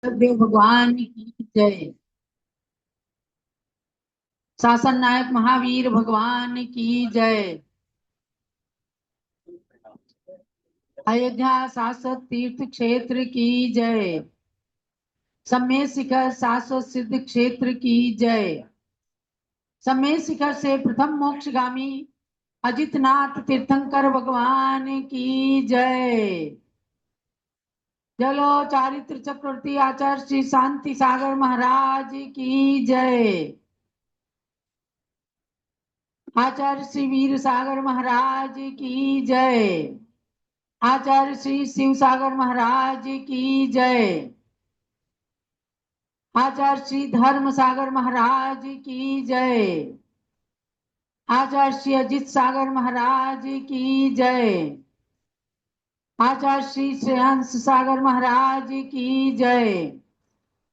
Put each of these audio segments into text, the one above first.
देव भगवान की जय। शासन नायक महावीर भगवान की जय। अयोध्या शाश्वत तीर्थ क्षेत्र की जय। सम्मेद शिखर शाश्वत सिद्ध क्षेत्र की जय। सम्मेद शिखर से प्रथम मोक्षगामी अजितनाथ तीर्थंकर भगवान की जय। चलो चारित्र चक्रवर्ती आचार्य श्री शांति सागर महाराज की जय। आचार्य श्री वीर सागर महाराज की जय। आचार्य श्री शिव सागर महाराज की जय। आचार्य श्री धर्म सागर महाराज की जय। आचार्य श्री अजित सागर महाराज की जय। आचार्य श्री श्रेयांश सागर महाराज की जय।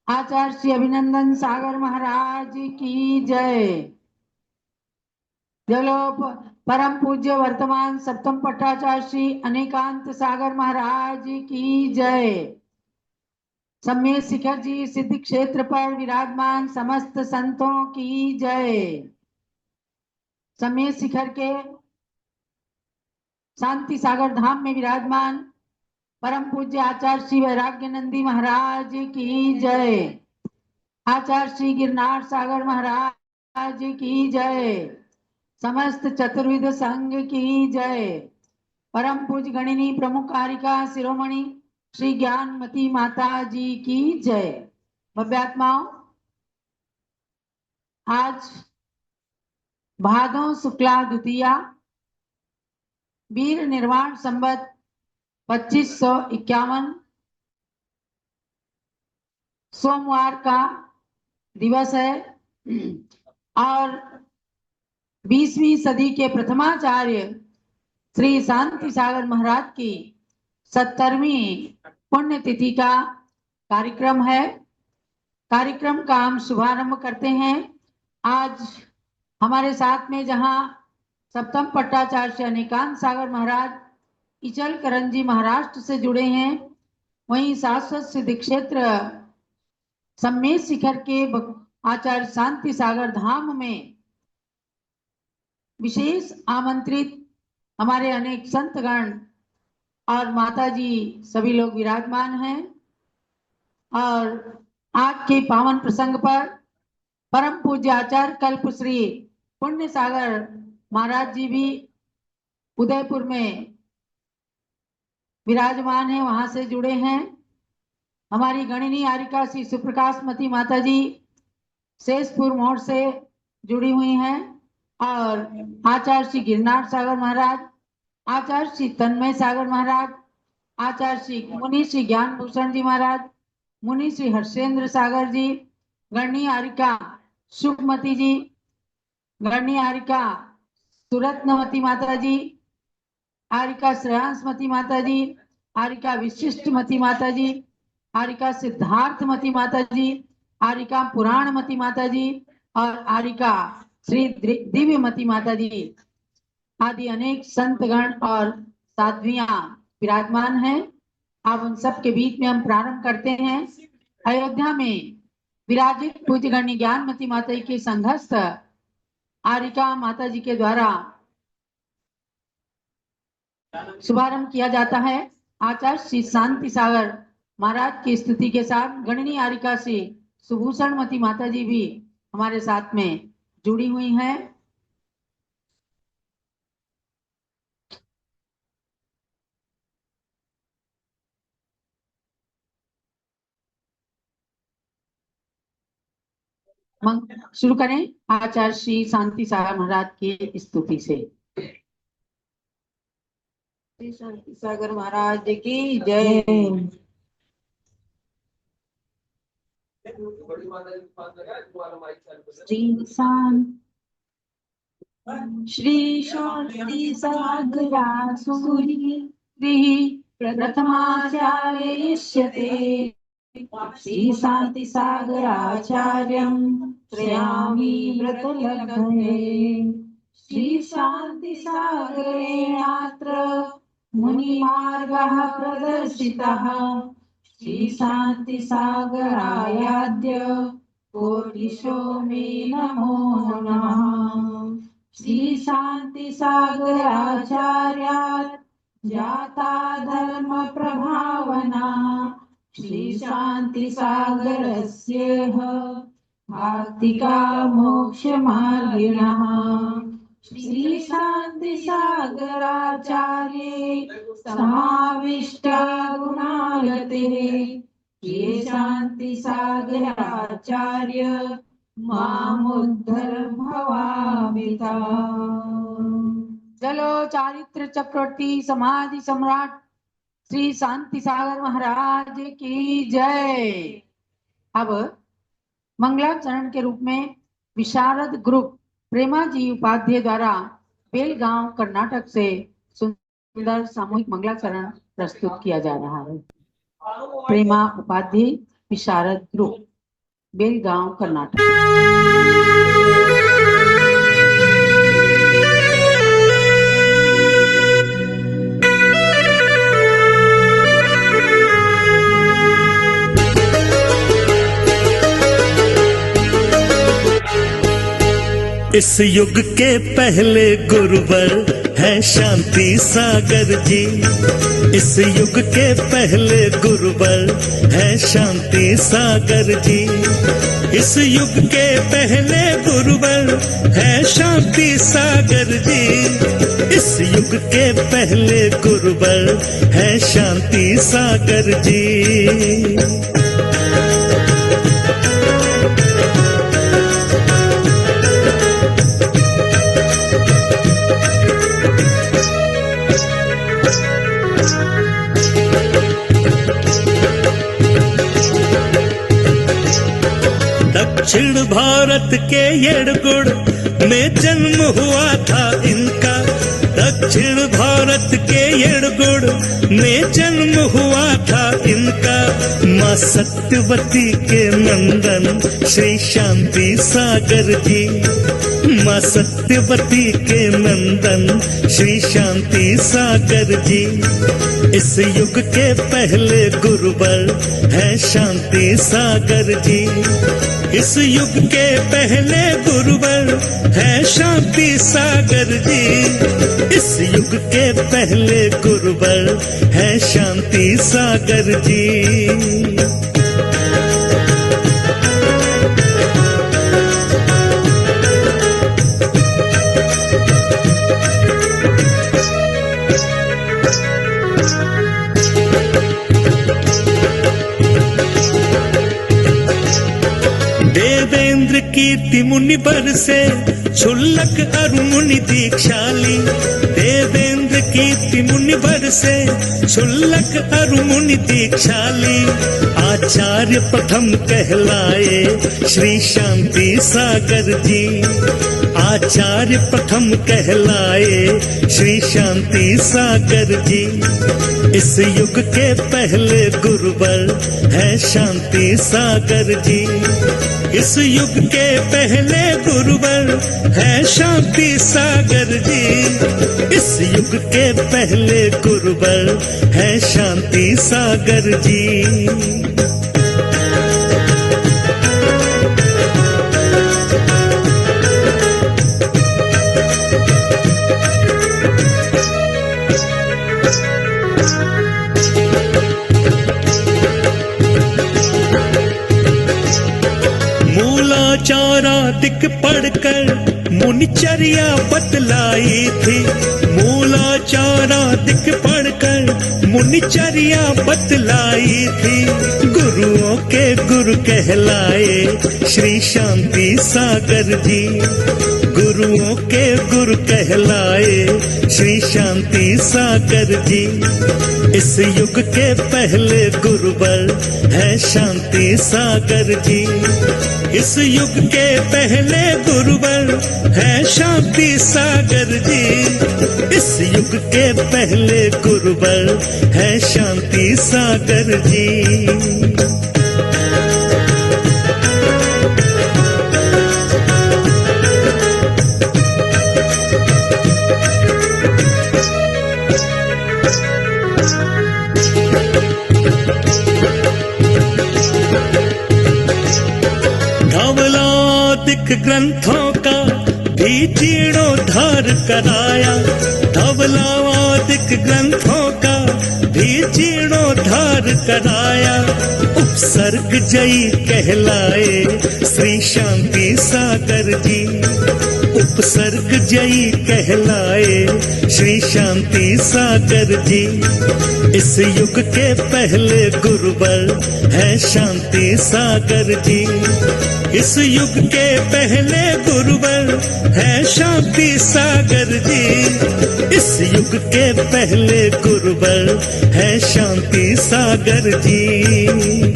आचार्य श्री अभिनंदन सागर महाराज की जय। चलो परम पूज्य वर्तमान सप्तम पट्टाचार्य श्री अनेकांत सागर महाराज की जय। सम्मेद शिखर जी सिद्ध क्षेत्र पर विराजमान समस्त संतों की जय। सम्मेद शिखर के शांति सागर धाम में विराजमान परम पूज्य आचार्य श्री वैराग्य नंदी महाराज की जय। आचार्य श्री गिरनार सागर महाराज की जय। समस्त चतुर्विध संघ की जय। परम पूज्य गणिनी प्रमुख कारिका शिरोमणि श्री ज्ञानमती माता जी की जय। भव्यात्माओं, आज भादों शुक्ला द्वितीया वीर निर्वाण संवत 2551 सोमवार का दिवस है और 20वीं सदी के प्रथमाचार्य श्री शांति सागर महाराज की 70वीं पुण्यतिथि का कार्यक्रम है। कार्यक्रम का हम शुभारंभ करते हैं। आज हमारे साथ में जहां सप्तम पट्टाचार्य अनेकांत सागर महाराज इचल करंजी महाराष्ट्र से जुड़े हैं, वहीं शाश्वत सिद्ध क्षेत्र सम्मेद शिखर के आचार्य शांति सागर धाम में विशेष आमंत्रित हमारे अनेक संतगण और माता जी सभी लोग विराजमान हैं। और आज के पावन प्रसंग पर परम पूज्य आचार्य कल्प श्री पुण्य सागर महाराज जी भी उदयपुर में विराजमान है, वहां से जुड़े हैं। हमारी गणिनी आरिका श्री सुप्रकाशमती माता जी शेषपुर मोड़ से जुड़ी हुई हैं और आचार्य श्री गिरनार सागर महाराज, आचार्य श्री तन्मय सागर महाराज, आचार्य श्री मुनि श्री ज्ञान भूषण जी महाराज, मुनि श्री हर्षेंद्र सागर जी, गणनी आरिका शुभमती जी, गणनी आरिका सुरत्नवती माता जी, आरिका श्रेयांसमती माता जी, आरिका विशिष्टमती माता जी, आरिका सिद्धार्थमती माता जी, आरिका पुराणमती माता जी और आरिका श्री दिव्यमती माता जी आदि अनेक संतगण और साध्वियां विराजमान हैं। अब उन सब के बीच में हम प्रारंभ करते हैं। अयोध्या में विराजित पूज्य गण्य ज्ञानमती माता जी के संघस्थ आरिका माता जी के द्वारा शुभारंभ किया जाता है। आचार्य श्री शांति सागर महाराज की स्तुति के साथ गणनी आरिका श्री सुभूषणमती माता जी भी हमारे साथ में जुड़ी हुई हैं। शुरू करें आचार्य श्री शांति सागर महाराज की स्तुति से। श्री शांति सागर महाराज की जय। श्री शांति सागरा सूरि प्रथमाचार्यष्यते श्री शांति सागराचार्यं श्रेयामि व्रतलग्ने श्री शांति सागरेणात्र मुनिमार्गः प्रदर्शितः श्री शांति सागरायाद्य कोटिशो मे नमो नमः। श्री शांति सागराचार्यात् जाता धर्म प्रभावना श्री शांति सागरस्येह भक्तिका मोक्ष मार्गिणः। श्री शांति सागराचार्ये समाविष्टा गुणागते ये शांति सागराचार्य मामुद्धर भवामिता। चलो चारित्र चक्रवर्ती समाधि सम्राट श्री शांति सागर महाराज की जय। अब मंगलाचरण के रूप में विशारद ग्रुप प्रेमा जी उपाध्याय द्वारा बेलगांव कर्नाटक से सुंदर सामूहिक मंगलाचरण प्रस्तुत किया जा रहा है। प्रेमा उपाध्याय विशारद ग्रुप बेलगांव कर्नाटक। इस युग के पहले गुरुवर है शांति सागर जी। इस युग के पहले गुरुवर है शांति सागर जी। इस युग के पहले गुरुवर है शांति सागर जी। इस युग के पहले गुरुवर है शांति सागर जी। दक्षिण भारत के येड़गुड़ में जन्म हुआ था इनका। दक्षिण भारत के येड़गुड़ में जन्म हुआ था इनका। माँ सत्यवती के नंदन श्री शांति सागर जी। माँ सत्यवती के नंदन श्री शांति सागर जी। इस युग के पहले गुरुवर है शांति सागर जी। इस युग के पहले गुरुवर है शांति सागर जी। इस युग के पहले गुरुवर है शांति सागर जी। देवेंद्र कीर्ति मुनि पर से क्षुल्लक अरु मुनि दीक्षाली। देवेंद्र कीर्ति मुनि पर से क्षुल्लक अरु मुनि दीक्षाली। आचार्य प्रथम कहलाए श्री शांति सागर जी। आचार्य प्रथम कहलाए श्री शांति सागर जी। इस युग के पहले गुरुवर है शांति सागर जी। इस युग के पहले गुरुवर है शांति सागर जी। इस युग के पहले गुरुवर है शांति सागर जी। मूलाचारादिक पढ़कर मुनिचर्या बतलाई थी। मूलाचारादिक पढ़कर मुनिचर्या बतलाई थी। गुरुओं के गुरु कहलाए श्री शांति सागर जी। गुरुओं के गुरु कहलाए श्री शांति सागर जी। इस युग के पहले गुरुवर है शांति सागर जी। इस युग के पहले गुरुवर है शांति सागर जी। इस युग के पहले गुरुवर है शांति सागर जी। धवलादिक ग्रंथों का भी जीर्णोद्धार कराया। धवलादिक ग्रंथों का भी जीर्णोद्धार कराया। उपसर्ग जयी कहलाए श्री शांति सागर जी। उपसर्ग जयी कहलाए श्री शांति सागर जी। इस युग के पहले गुरुवर है शांति सागर जी। इस युग के पहले गुरुवर है शांति सागर जी। इस युग के पहले गुरुवर है शांति सागर जी।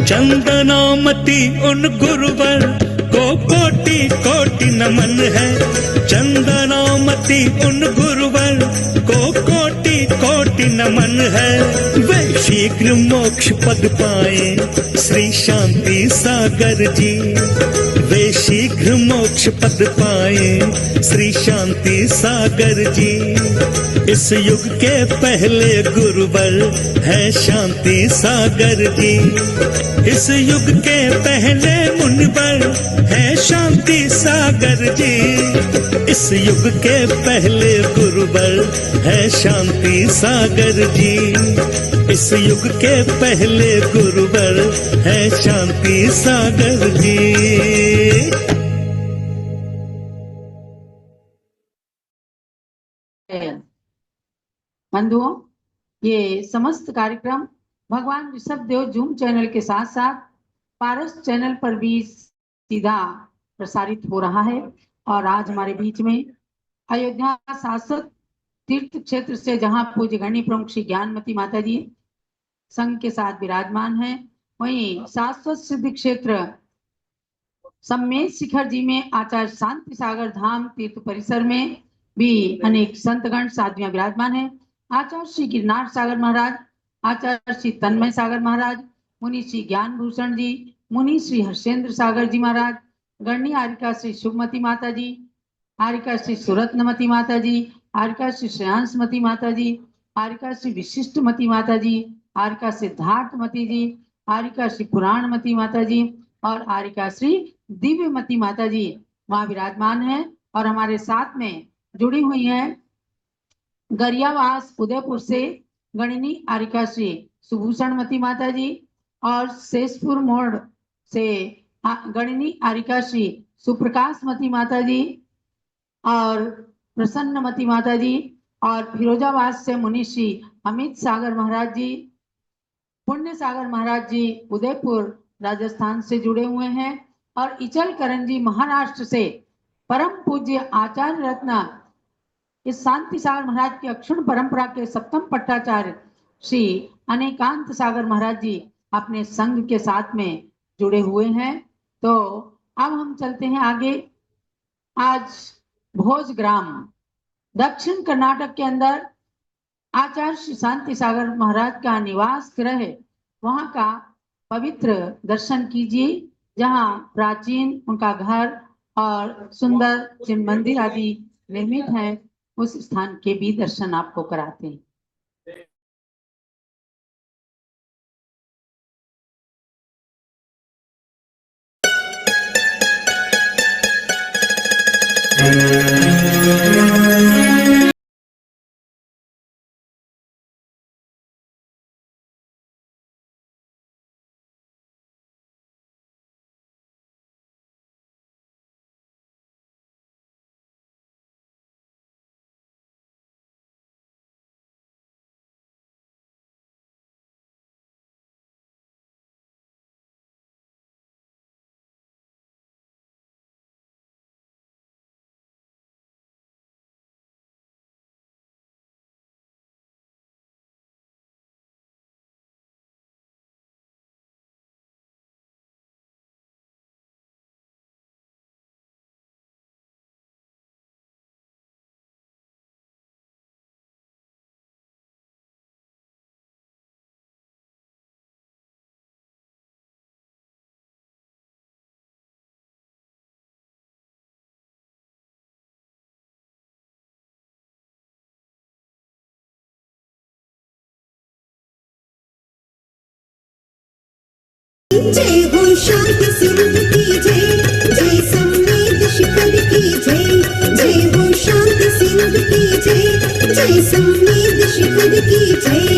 चंदनामती उन गुरुवर को कोटि कोटि नमन है। चंदनामती उन गुरुवर को कोटि कोटि नमन है। वे शीघ्र मोक्ष पद पाए श्री शांति सागर जी। वे शीघ्र मोक्ष पद पाए श्री शांति सागर जी। इस युग के पहले गुरुवर है शांति सागर जी। इस युग के पहले मुनिवर है शांति सागर जी। इस युग के पहले गुरुवर है शांति सागर जी। इस युग के पहले गुरुवर है शांति सागर जी। बंधुओं, ये समस्त कार्यक्रम भगवान ऋषभ देव जूम चैनल के साथ साथ पारस चैनल पर भी सीधा प्रसारित हो रहा है। और आज हमारे बीच में अयोध्या शाश्वत तीर्थ क्षेत्र से जहां पूज्य गणी प्रमुख श्री ज्ञानमती माता जी संघ के साथ विराजमान है, वहीं शाश्वत सिद्ध क्षेत्र सम्मेद शिखर जी में आचार्य शांति सागर धाम तीर्थ परिसर में भी अनेक संतगण साधुआं विराजमान है। आचार्य श्री गिरनार सागर महाराज, आचार्य श्री तन्मय सागर महाराज, मुनि श्री ज्ञान भूषण जी, मुनि श्री हर्षेंद्र सागर जी महाराज, गणनी आरिका श्री शुभमती माता जी, आरिका श्री सुरत्नमती माता जी, आरिका श्री श्रेयांशमती माता जी, आरिका श्री विशिष्टमती माता जी, आरिका सिद्धार्थमती जी, आरिका श्री पुराणमती माता जी और आरिका श्री दिव्यमती माता जी वहां विराजमान है। और हमारे साथ में जुड़ी हुई है गरियावास उदयपुर से गणिनी आरिका श्री सुभूषणमती माता जी और शेषपुर मोड़ से गणिनी आरिका श्री सुप्रकाशमती माता जी और प्रसन्नमती माता जी और फिरोजाबाद से मुनि श्री अमित सागर महाराज जी, पुण्य सागर महाराज जी उदयपुर राजस्थान से जुड़े हुए हैं और इचल करण जी महाराष्ट्र से परम पूज्य आचार्य रत्न इस शांति सागर महाराज की अक्षुण परंपरा के सप्तम पट्टाचार्य श्री अनेकांत सागर महाराज जी अपने संघ के साथ में जुड़े हुए हैं। तो अब हम चलते हैं आगे। आज भोजग्राम दक्षिण कर्नाटक के अंदर आचार्य श्री शांति सागर महाराज का निवास गृह है, वहां का पवित्र दर्शन कीजिए, जहां प्राचीन उनका घर और सुंदर जिन मंदिर आदि निर्मित हैं, उस स्थान के भी दर्शन आपको कराते हैं। जय हो शांति सिंधु की जय, जय संवेद शिखर की जय, जय हो शांति सिंधु की जय, जय संवेद शिखर की जय।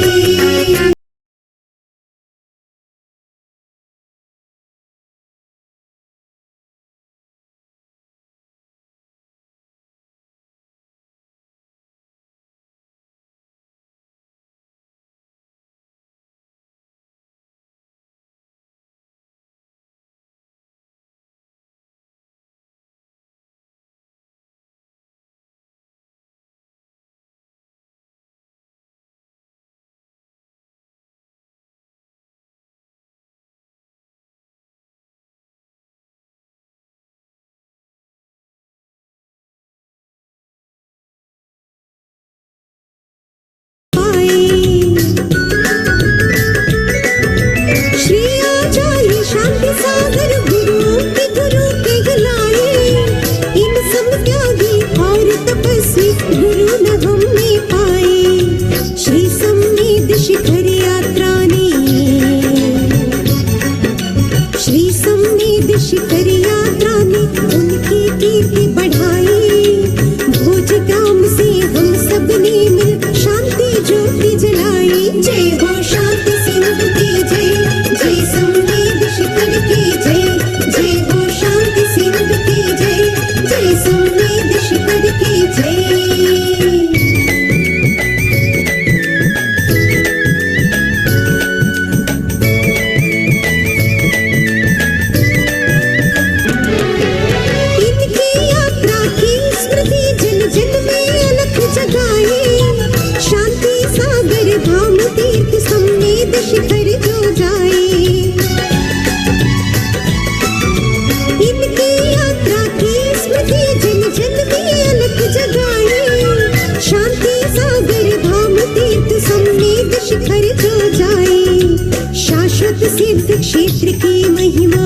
क्षेत्र की महिमा,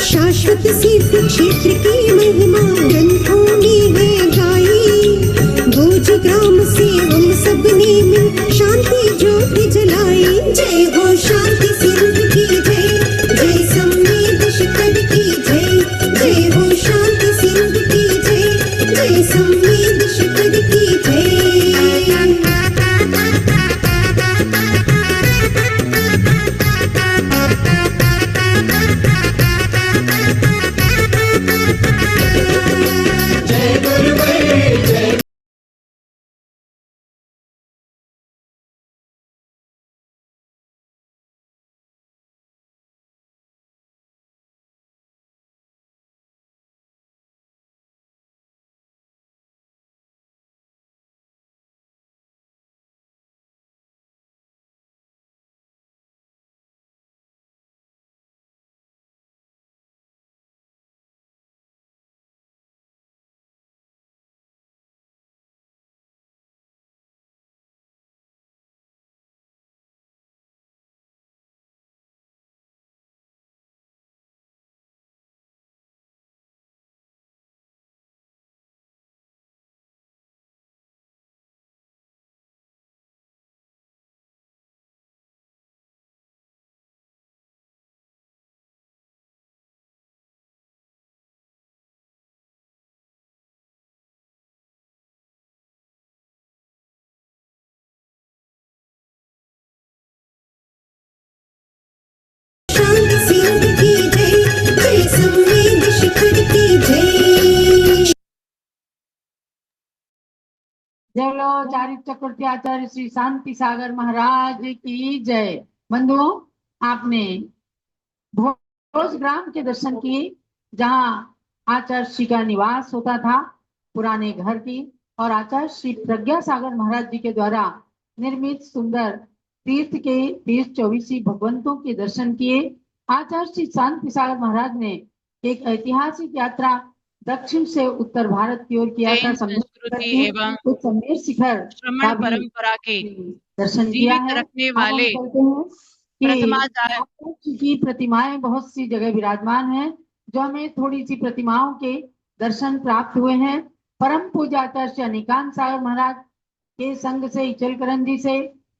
शाश्वत सिद्ध क्षेत्र की महिमा ग्रंथों में है गाई। भोज ग्राम से हम सब ने मिल शांति ज्योति जलाई। जय हो शांति सिंधु की जय, जय संवेद शिखर की जय, जय हो शांति सिंधु की जय, जय संवेद शिखर की जय। जय लो चारित्र चक्रवर्ती आचार्य श्री शांति सागर महाराज की जय। बंधुओं, आपने भोज ग्राम के दर्शन किए, जहाँ आचार्य श्री का निवास होता था, पुराने घर की, और आचार्य श्री प्रज्ञा सागर महाराज जी के द्वारा निर्मित सुंदर तीर्थ के 24 भगवंतों के दर्शन किए। आचार्य श्री शांति सागर महाराज ने एक ऐतिहासिक यात्रा दक्षिण से उत्तर भारत की ओर किया था। संस्कृति एवं संमेर शिखर श्रमण परंपरा के दर्शन किया जीवित है। रखने वाले की प्रतिमाएं बहुत सी जगह विराजमान हैं, जो हमें थोड़ी सी प्रतिमाओं के दर्शन प्राप्त हुए हैं। परम पूज्य आचार्य श्री अनिकांत सागर महाराज के संग से इचलकरंजी से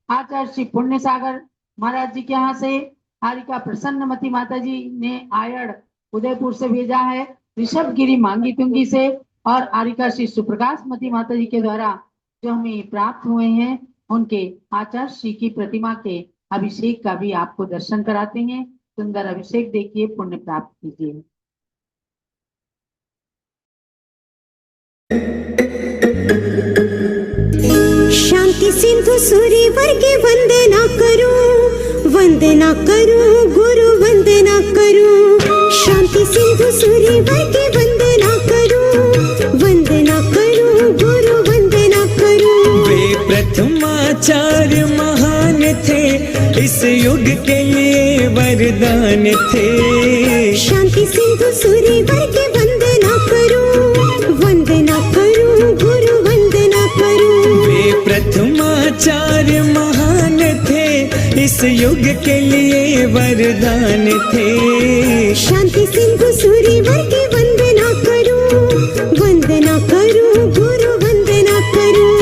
आचार्य श्री पुण्य सागर महाराज जी के यहाँ से हारिका प्रसन्नमती माता जी ने आयड़ उदयपुर से भेजा है, ऋषभगिरी मांगी तुंगी से, और हारिका श्री सुप्रकाशमती माता जी के द्वारा जो हमें प्राप्त हुए हैं, उनके आचार्य श्री की प्रतिमा के अभिषेक का भी आपको दर्शन कराते हैं। सुंदर अभिषेक देखिए, पुण्य प्राप्त कीजिए। शांति सिंधु सूर्यवर के वंदना करूं, वंदना करूं, गुरु वंदना करूं। शांति सिंधु सूर्यवर के वंदना करूं, वंदना करूं, गुरु वंदना करूं। वे प्रथमाचार्य महान थे, इस युग के लिए वरदान थे। शांति सिंधु सूर्यवर के वंदना करूं, वंदना करूं, गुरु वंदना करूं। वे प्रथमाचार्य महान थे, इस युग के लिए वरदान थे। शांति सिंधु सूर्यवर के वंदना करूं, वंदना करूं, गुरु वंदना करूं।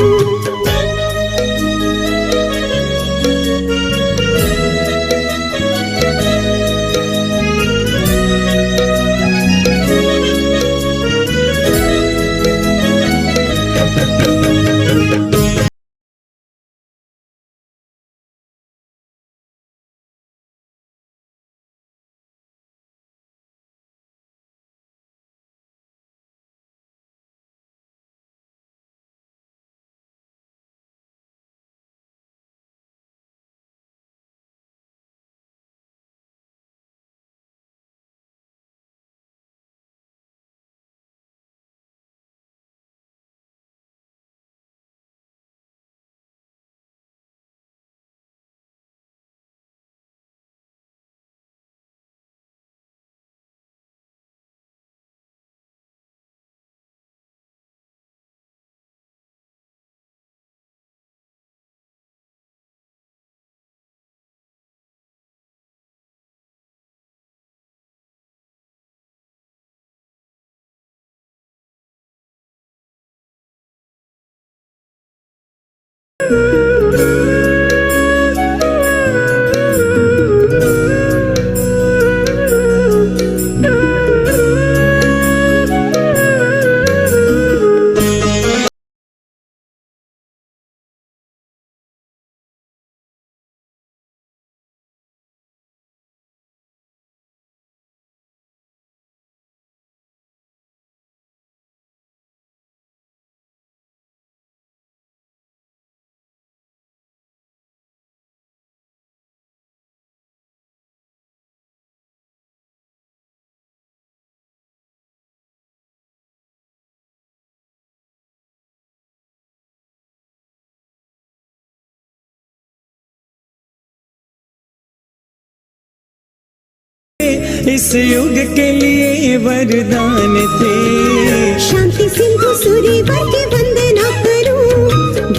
इस युग के लिए वरदान थे। शांति सिंधु सूर्यवर के वंदना करूं,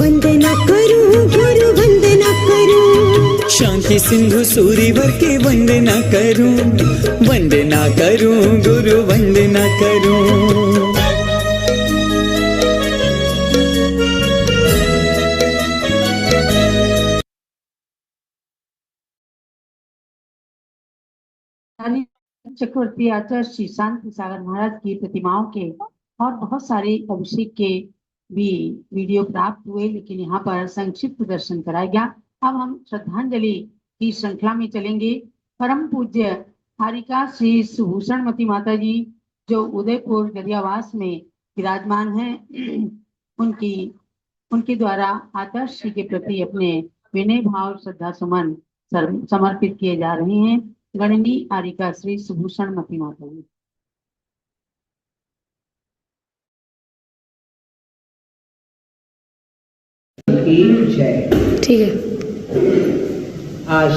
वंदना करूं, गुरु वंदना करूं। शांति सिंधु सूर्यवर के वंदना करूं, वंदना करूं, गुरु वंदना करूं। चक्रवर्ती आचार्य श्री शांति सागर महाराज की प्रतिमाओं के और बहुत सारे अभिषेक के भी वीडियो प्राप्त हुए, लेकिन यहाँ पर संक्षिप्त दर्शन कराया गया। अब हम श्रद्धांजलि की श्रृंखला में चलेंगे। परम पूज्य हारिका श्री सुभूषणमती माता जी जो उदयपुर गदियावास में विराजमान हैं, उनके द्वारा आचार्य श्री के प्रति अपने विनय भाव श्रद्धा सुमन समर्पित किए जा रहे हैं। गणनी हारिका श्री सुभूषणमती माता जी। ठीक है। आज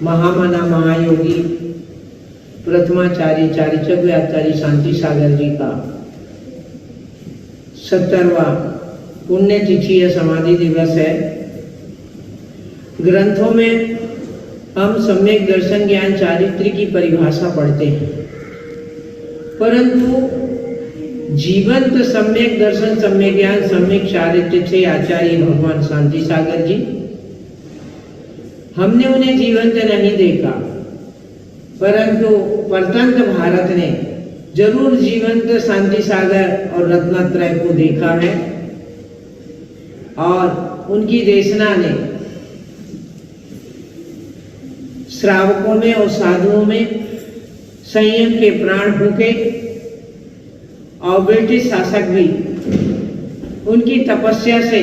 महामना महायोगी प्रथमाचार्य चारिचक्र आचार्य शांति सागर जी का 70वां पुण्यतिथि या समाधि दिवस है। ग्रंथों में हम सम्यक दर्शन ज्ञान चारित्र की परिभाषा पढ़ते हैं, परंतु जीवंत सम्यक दर्शन सम्यक ज्ञान सम्यक चारित्र थे आचार्य भगवान शांति सागर जी। हमने उन्हें जीवंत नहीं देखा, परंतु परतंत्र भारत ने जरूर जीवंत शांति सागर और रत्नात्रय को देखा है और उनकी देशना ने श्रावकों में और साधुओं में संयम के प्राण फूके और ब्रिटिश शासक भी उनकी तपस्या से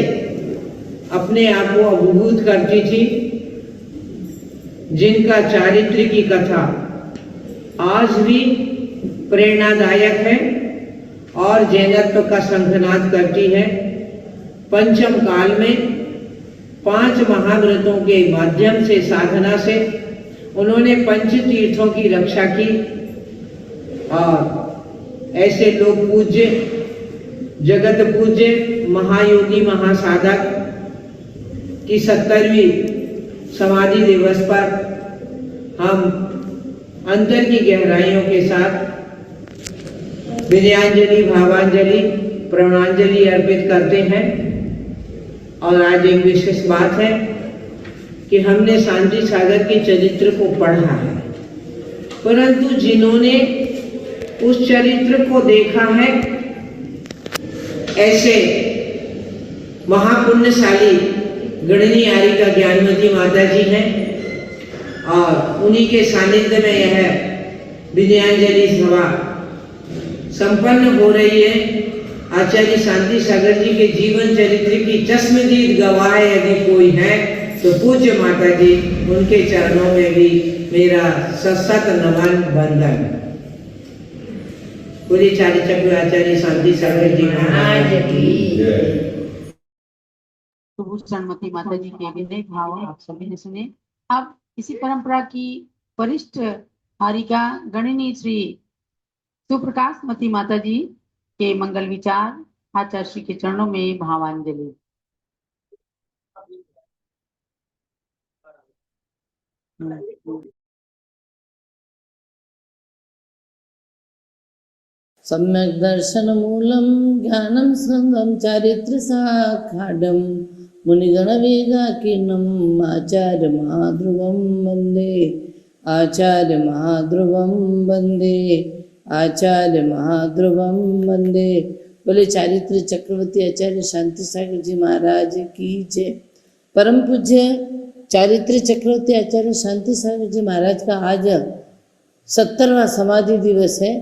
अपने आप को अभिभूत करती थी, जिनका चारित्र की कथा आज भी प्रेरणादायक है और जैनत्व का शंखनाद करती है। पंचम काल में 5 महाव्रतों के माध्यम से साधना से उन्होंने पंच तीर्थों की रक्षा की और ऐसे लोग पूज्य, जगत पूज्य महायोगी महासाधक की 70वीं समाधि दिवस पर हम अंतर की गहराइयों के साथ विजयांजलि, भावांजलि, प्रणांजलि अर्पित करते हैं। और आज एक विशेष बात है कि हमने शांति सागर के चरित्र को पढ़ा है, परंतु जिन्होंने उस चरित्र को देखा है ऐसे महापुण्यशाली गणनी आरिका ज्ञानमती माता जी हैं और उन्हीं के सानिध्य में यह विजयांजलि सभा संपन्न हो रही है। आचार्य शांति सागर जी के जीवन चरित्र की चश्मदीद गवाह यदि कोई है तो पूज्य माता जी, उनके चरणों में भी मेरा सशत नमन वंदन। पूरी चारी चक्र आचार्य शांति सागर जी महाराज की तो भूषणमती माता जी के विनय भाव आप सभी ने सुने। अब इसी परंपरा की वरिष्ठ हारिका गणिनी श्री सुप्रकाशमती माता जी के मंगल विचार आचार्य श्री के चरणों में भावांजलि। सम्यक् दर्शनमूलं ज्ञानं संगं चारित्र साखाडं मुनिगणवेगाकीर्णम् आचार्य महाध्रुवं वन्दे, आचार्य महाध्रुवं वन्दे, आचार्य महाध्रुवं वन्दे। बोले चारित्र चक्रवर्ती आचार्य शांति सागर जी महाराज की जय। परम पूज्य चारित्र चक्रवर्ती आचार्य शांति सागर जी महाराज का आज 70वां समाधि दिवस है।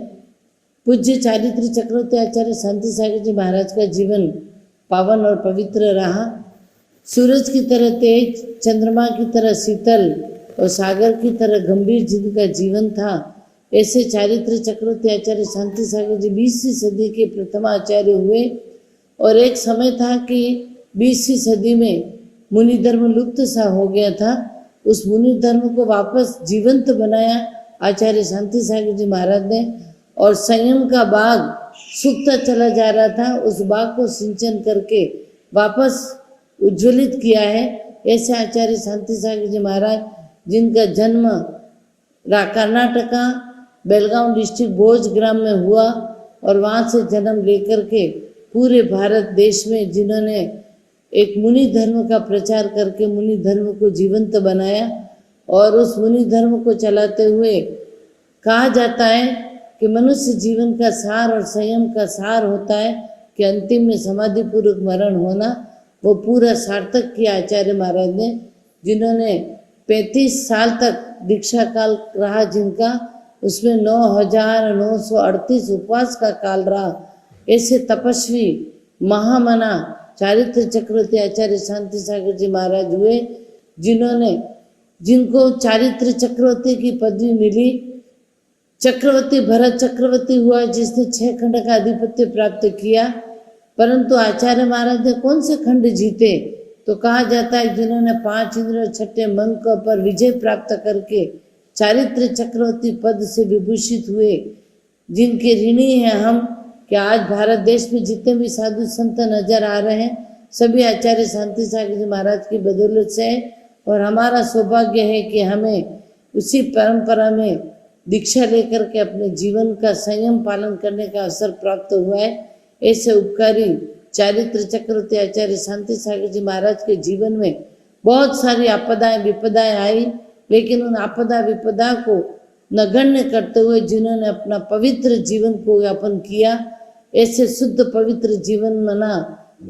पूज्य चारित्र चक्रवर्ती आचार्य शांति सागर जी महाराज का जीवन पावन और पवित्र रहा। सूरज की तरह तेज, चंद्रमा की तरह शीतल और सागर की तरह गंभीर जिनका जीवन था, ऐसे चारित्र चक्रवर्ती आचार्य शांति सागर जी 20वीं सदी के प्रथम आचार्य हुए। और एक समय था कि 20वीं सदी में मुनि धर्म लुप्त सा हो गया था। उस मुनि धर्म को वापस जीवंत बनाया आचार्य शांति सागर जी महाराज ने। और संयम का बाग सूखता चला जा रहा था, उस बाग को सिंचन करके वापस उज्ज्वलित किया है। ऐसे आचार्य शांति सागर जी महाराज, जिनका जन्म कर्नाटका बेलगांव डिस्ट्रिक्ट भोज ग्राम में हुआ और वहाँ से जन्म लेकर के पूरे भारत देश में जिन्होंने एक मुनि धर्म का प्रचार करके मुनि धर्म को जीवंत बनाया। और उस मुनि धर्म को चलाते हुए कहा जाता है कि मनुष्य जीवन का सार और संयम का सार होता है कि अंतिम में समाधि पूर्वक मरण होना। वो पूरा सार्थक किया आचार्य महाराज ने, जिन्होंने 35 साल तक दीक्षा काल रहा जिनका, उसमें 9,938 उपवास का काल रहा। ऐसे तपस्वी महामना चारित्र चक्रवर्ती आचार्य शांति सागर जी महाराज हुए, जिनको चारित्र चक्रवर्ती की पदवी मिली। चक्रवर्ती भरत चक्रवर्ती हुआ जिसने 6 खंड का आधिपत्य प्राप्त किया, परंतु आचार्य महाराज ने कौन से खंड जीते? तो कहा जाता है जिन्होंने 5 इंद्र और 6ठे मंक पर विजय प्राप्त करके चारित्र चक्रवर्ती पद से विभूषित हुए, जिनके ऋणी हैं हम कि आज भारत देश में जितने भी साधु संत नजर आ रहे हैं सभी आचार्य शांति सागर जी महाराज की बदौलत से है। और हमारा सौभाग्य है कि हमें उसी परंपरा में दीक्षा लेकर के अपने जीवन का संयम पालन करने का अवसर प्राप्त हुआ है। ऐसे उपकारी चारित्र चक्रवर्ती आचार्य शांति सागर जी महाराज के जीवन में बहुत सारी आपदाएं विपदाएं आई, लेकिन उन आपदा विपदा को नगण्य करते हुए जिन्होंने अपना पवित्र जीवन को यापन किया, ऐसे शुद्ध पवित्र जीवन मना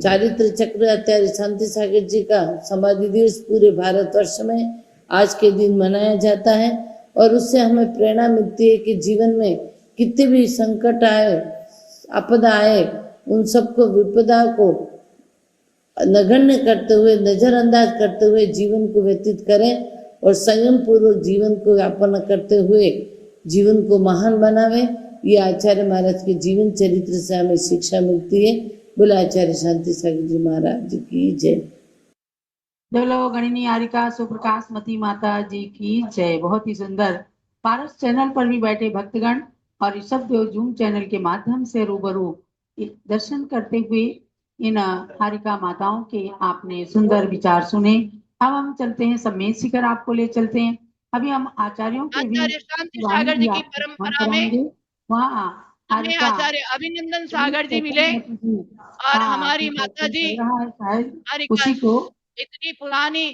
चारित्र चक्र आचार्य शांति सागर जी का समाधि दिवस पूरे भारतवर्ष में आज के दिन मनाया जाता है। और उससे हमें प्रेरणा मिलती है कि जीवन में कितने भी संकट आए, आपदा आए, उन सबको विपदा को नगण्य करते हुए, नजरअंदाज करते हुए जीवन को व्यतीत करें और संयम पूर्वक जीवन को यापन करते हुए जीवन को महान बनावे। ये आचार्य महाराज के जीवन चरित्र से हमें शिक्षा मिलती है। बोला आचार्य शांति सागर जी महाराज जी की जय। बोलो गणिनी आरिका सुप्रकाश मती माता जी की जय। बहुत ही सुंदर। पारस चैनल पर भी बैठे भक्तगण और ऋषभ देव जूम चैनल के माध्यम से रूबरू दर्शन करते हुए इन हारिका माताओं के आपने सुंदर विचार सुने। अब हम चलते हैं, सब में शिखर आपको ले चलते हैं। अभी हम आचार्यों के भी आचार्य शांति सागर जी की परंपरा में वहाँ हमें आचार्य अभिनंदन सागर जी मिले और हमारी माता जी हारिका उसी को इतनी पुरानी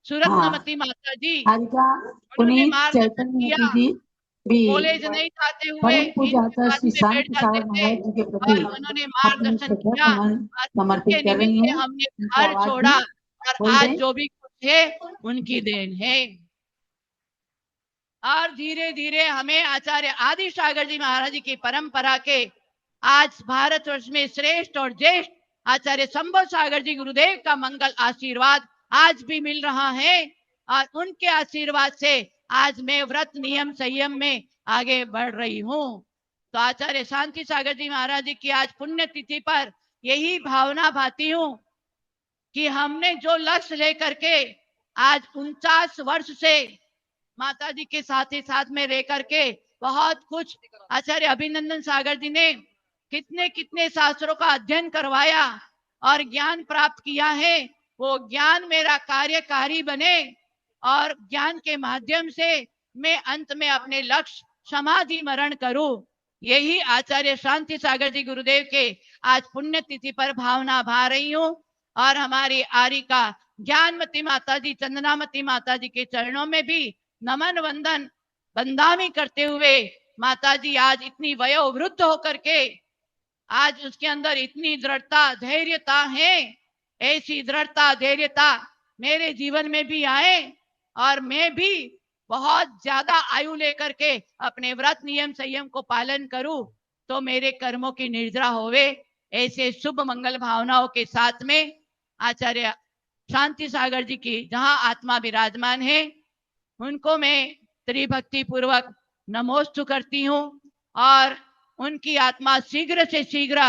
सुरत्नमती माता जी, हारिका उन्होंने पुनीत मार्गदर्शन चैतन्य किया। जी भी कॉलेज नहीं जाते हुए परम पूज्य श्री इनके शांति बैठ सागर जाते थे महाराज जी के और प्रति उन्होंने अपने मार्गदर्शन श्रद्धा किया। सुमन और समर्पित उनके कर रही निमित्त हूँ। हमने उनकी घर आवाज छोड़ा में और बोल आज दें। जो भी कुछ है उनकी देन है। और धीरे धीरे हमें आचार्य आदि सागर जी महाराज जी की परंपरा के आज भारतवर्ष में श्रेष्ठ और ज्येष्ठ आचार्य संभव सागर जी गुरुदेव का मंगल आशीर्वाद आज भी मिल रहा है। और उनके आशीर्वाद से आज मैं व्रत नियम संयम में आगे बढ़ रही हूँ। तो आचार्य शांति सागर जी महाराज जी की आज पुण्य तिथि पर यही भावना भाती हूँ कि हमने जो लक्ष्य लेकर के आज 49 वर्ष से माता जी के साथ ही साथ में रह करके बहुत कुछ आचार्य अभिनंदन सागर जी ने कितने कितने शास्त्रों का अध्ययन करवाया और ज्ञान प्राप्त किया है। वो ज्ञान मेरा कार्यकारी बने और ज्ञान के माध्यम से मैं अंत में अपने लक्ष्य समाधि मरण करूं। यही आचार्य शांति सागर जी गुरुदेव के आज पुण्यतिथि पर भावना भा रही हूँ। और हमारी आरिका ज्ञानमती माता जी, चंदनामती माता जी के चरणों में भी नमन वंदन बंदामी करते हुए माता जी आज इतनी वयोवृद्ध होकर के आज उसके अंदर इतनी दृढ़ता धैर्यता है। ऐसी दृढ़ता धैर्यता मेरे जीवन में भी आए और मैं भी बहुत ज्यादा आयु लेकर के अपने व्रत नियम संयम को पालन करूं तो मेरे कर्मों की निर्जरा होवे। ऐसे शुभ मंगल भावनाओं के साथ में आचार्य शांति सागर जी की जहां आत्मा विराजमान है उनको मैं त्रिभक्ति पूर्वक नमोस्तु करती हूँ और उनकी आत्मा शीघ्र से शीघ्र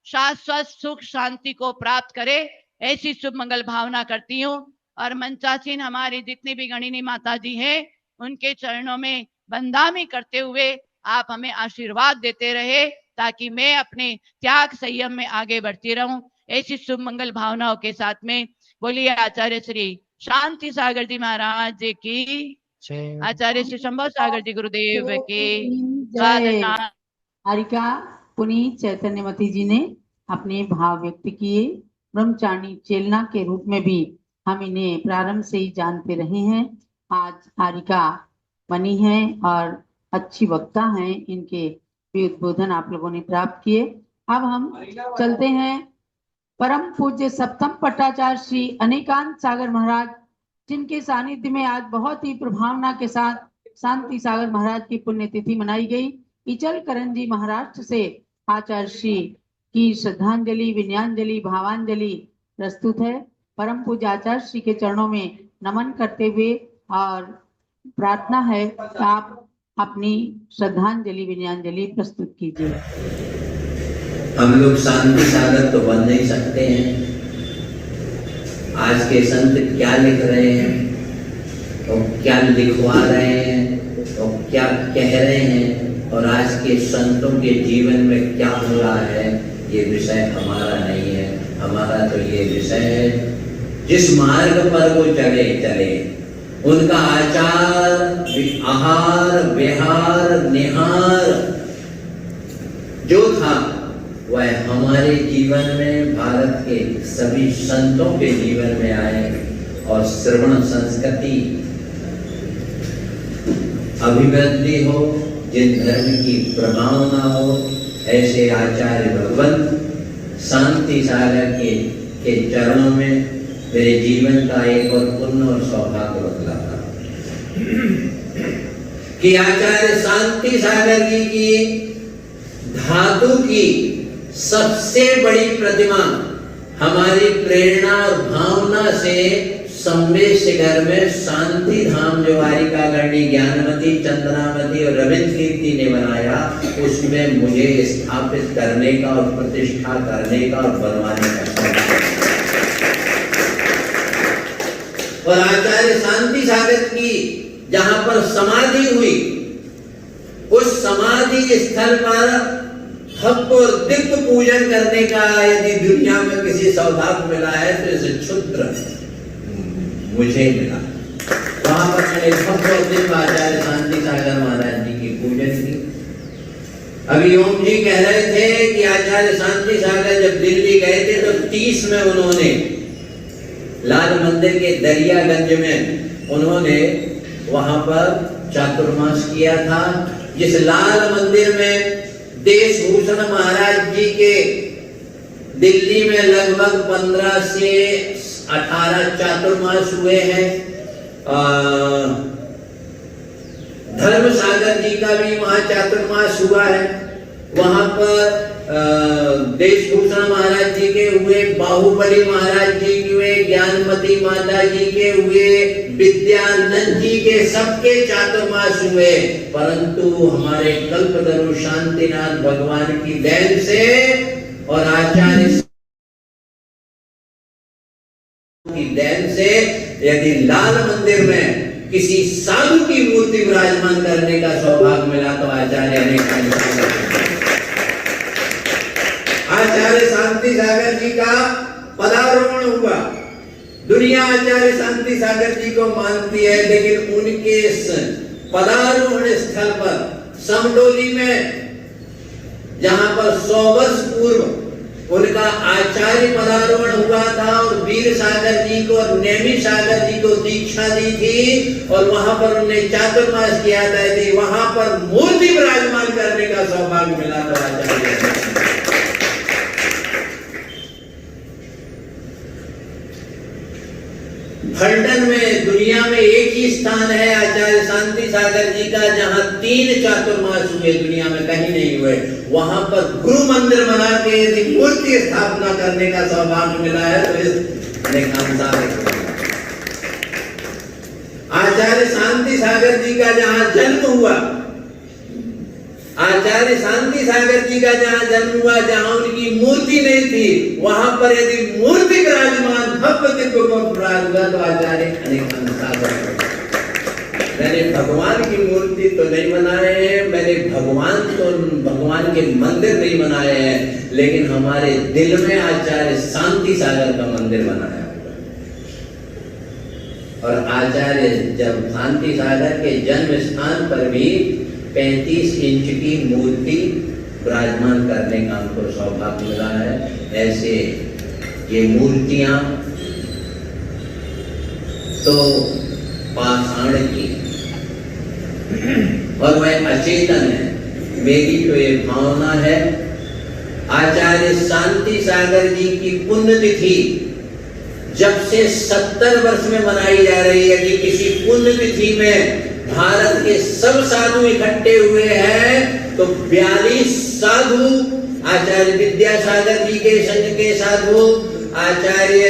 शाश्वत सुख शांति को प्राप्त करे, ऐसी शुभ मंगल भावना करती हूँ। और मंचासीन हमारी जितनी भी गणिनी माता जी हैं उनके चरणों में बंदामी करते हुए आप हमें आशीर्वाद देते रहे ताकि मैं अपने त्याग संयम में आगे बढ़ती रहूं। ऐसी शुभ मंगल भावनाओं के साथ में बोलिए आचार्य श्री शांति सागर जी महाराज जी की, आचार्य श्री शंभव सागर जी गुरुदेव की साधना। हारिका पुनीत चैतन्यमती जी ने अपने भाव व्यक्त किए। ब्रह्मचारिणी चेलना के रूप में भी हम इन्हें प्रारंभ से ही जानते रहे हैं। आज हारिका बनी है और अच्छी वक्ता हैं। इनके भी उद्बोधन आप लोगों ने प्राप्त किए। अब हम चलते हैं परम पूज्य सप्तम पट्टाचार्य श्री अनेकांत सागर महाराज, जिनके सानिध्य में आज बहुत ही प्रभावना के साथ शांति सागर महाराज की पुण्यतिथि मनाई गई। इचल करंजी महाराष्ट्र से आचार्य श्री की श्रद्धांजलि, विनयांजलि, भावांजलि प्रस्तुत है। परम पूज्य आचार्य श्री के चरणों में नमन करते हुए और प्रार्थना है कि आप अपनी श्रद्धांजलि विनयांजलि प्रस्तुत कीजिए। हम लोग शांति सागर तो बन नहीं सकते हैं। आज के संत क्या लिख रहे हैं और क्या लिखवा रहे हैं और क्या कह रहे हैं और आज के संतों के जीवन में क्या हो रहा है, ये विषय हमारा नहीं है। हमारा तो ये विषय है जिस मार्ग पर वो चले चले, उनका आचार, आहार, विहार, निहार जो था वह हमारे जीवन में, भारत के सभी संतों के जीवन में आए और श्रवण संस्कृति अभिवृद्धि हो, जिन धर्म की प्रभावना हो, ऐसे आचार्य भगवंत शांति सागर के चरणों में मेरे जीवन का एक और पुण्य और सौभाग्य बतलाता कि आचार्य शांति सागर जी की धातु की सबसे बड़ी प्रतिमा हमारी प्रेरणा और भावना से सम्मेश शिखर में शांति धाम जो वारिका गढ़ी ज्ञानमती, चंद्रामती और रविंद्र कीर्ति ने बनाया, उसमें मुझे स्थापित करने का और प्रतिष्ठा करने का और बनवाने का सौभाग्य। और आचार्य शांति सागर की जहां पर समाधि हुई, उस समाधि स्थल पर भक्त और दिव्य पूजन करने का यदि दुनिया में किसी सौभाग्य मिला है तो इसे क्षुद्र मुझे मिला। वहां पर मैंने भक्त और दिव्य आचार्य शांति सागर महाराज जी की पूजन की। अभी ओम जी कह रहे थे कि आचार्य शांति सागर जब दिल्ली गए थे तो 30 में उन्होंने लाल मंदिर के दरियागंज में उन्होंने वहां पर चातुर्मास किया था। जिस लाल मंदिर में देशभूषण महाराज जी के दिल्ली में लगभग 15 से 18 चातुर्मास हुए हैं। धर्म सागर जी का भी वहां चातुर्मास हुआ है। वहां पर देशभूषण महाराज जी के हुए, बाहुबली महाराज जी के हुए, ज्ञानमती माता जी के हुए, विद्यानंद जी के सबके चातुर्मास हुए। परंतु हमारे कल्पतरु शांतिनाथ भगवान की देन से और आचार्य की देन से यदि लाल मंदिर में किसी साधु की मूर्ति विराजमान करने का सौभाग्य मिला तो आचार्य ने आचार्य शांति सागर जी का पदारोहण हुआ। दुनिया आचार्य शांति सागर जी को मानती है, लेकिन उनके पदारोहण स्थल पर समडोली में, जहां पर 100 वर्ष पूर्व उनका आचार्य पदारोहण हुआ था और वीर सागर जी को और नेमी सागर जी को दीक्षा दी थी और वहां पर उन्हें चातुर्मास किया था, वहां पर मूर्ति विराजमान करने का सौभाग्य मिला था आचार्य। फल्टन में दुनिया में एक ही स्थान है आचार्य शांति सागर जी का जहां 3 चातुर्मास हुए, दुनिया में कहीं नहीं हुए। वहां पर गुरु मंदिर बना के यदि मूर्ति स्थापना करने का सौभाग्य मिला है तो इस आचार्य शांति सागर जी का जहां जन्म हुआ, आचार्य शांति सागर जी का जहां जन्म हुआ, जहां उनकी मूर्ति नहीं थी, वहां पर यदि मूर्ति विराजमान भव्य दिव्य हुआ तो आचार्य अनेक सागर। मैंने भगवान की मूर्ति तो नहीं बनाए हैं, मैंने भगवान के मंदिर नहीं बनाए हैं, लेकिन हमारे दिल में आचार्य शांति सागर का मंदिर बनाया हुआ। और आचार्य जब शांति सागर के जन्म स्थान पर भी 35 इंच की मूर्ति विराजमान करने का हमको सौभाग्य मिला है। ऐसे ये मूर्तियां तो पाषाण की और वह अचेतन है। मेरी तो ये भावना है, आचार्य शांति सागर जी की पुण्यतिथि जब से 70 वर्ष में मनाई जा रही है कि किसी पुण्यतिथि में भारत के सब साधु इकट्ठे हुए हैं तो 42 साधु, आचार्य विद्यासागर जी के संघ के साधु, आचार्य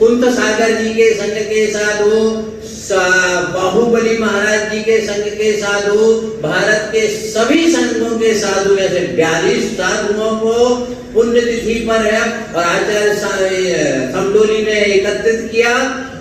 कुंत सागर जी के संघ के साधु, बाहुबली महाराज जी के संघ के साधु, भारत के सभी संघों के साधु, ऐसे 42 साधुओं को पुण्यतिथि पर है और आचार्य समडोली ने एकत्रित किया।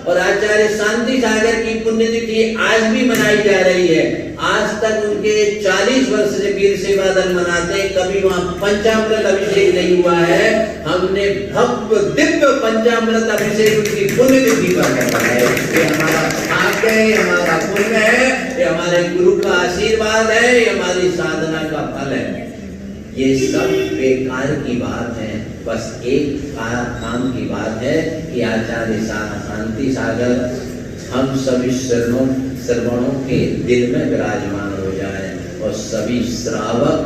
और आचार्य शांति सागर की पुण्यतिथि आज भी मनाई जा रही है। आज तक उनके 40 वर्ष से वीर सेवा दल मनाते हैं, कभी वहां पंचामृत अभिषेक नहीं हुआ है। हमने भव्य दिव्य पंचामृत अभिषेक उनकी पुण्यतिथि पर करना है। ये हमारा भाग्य है, हमारा पुण्य है, ये हमारे गुरु का आशीर्वाद है, ये हमारी साधना का फल है। ये सब बेकार की बात है। बस एक काम की बात है कि आचार्य शांति सागर हम सभी श्रवणों के दिल में विराजमान हो जाए और सभी श्रावक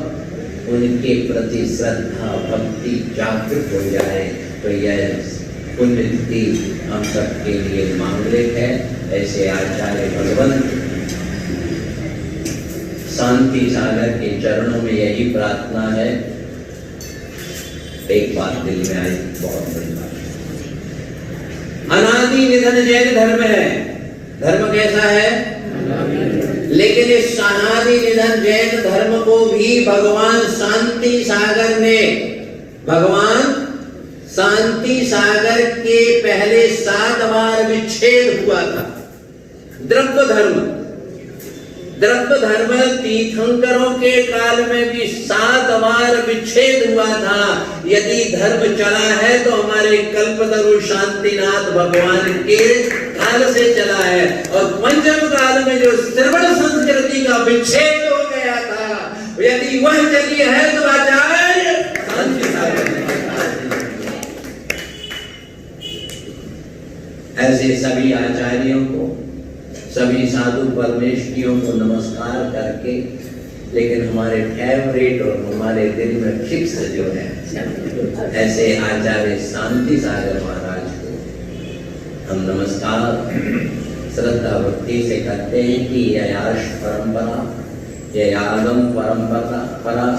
उनके प्रति श्रद्धा भक्ति जागृत हो जाए, तो यह पुण्यतिथि हम सबके लिए मांगलिक है। ऐसे आचार्य भगवंत शांति सागर के चरणों में यही प्रार्थना है। एक बात दिल में आई, बहुत बड़ी बात, अनादि निधन जैन धर्म है। धर्म कैसा है? लेकिन इस अनादि निधन जैन धर्म को भी भगवान शांति सागर ने, भगवान शांति सागर के पहले 7 बार विच्छेद हुआ था। द्रव्य धर्म तीर्थंकरों के काल में भी 7 बार विच्छेद हुआ था। यदि धर्म चला है तो हमारे कल्पतरु शांतिनाथ भगवान के काल से चला है। और पंचम काल में जो श्रवण संस्कृति का विच्छेद हो गया था, यदि वह चली है तो आचार्य शांति सागर। ऐसे सभी आचार्यों को, सभी साधु परमेश्वरियों को नमस्कार करके, लेकिन हमारे फेवरेट और हमारे दिल में फिक्स जो है ऐसे आचार्य शांति सागर महाराज को हम नमस्कार श्रद्धा भक्ति से करते हैं कि यह आर्ष परंपरा, यह आगम परंपरा,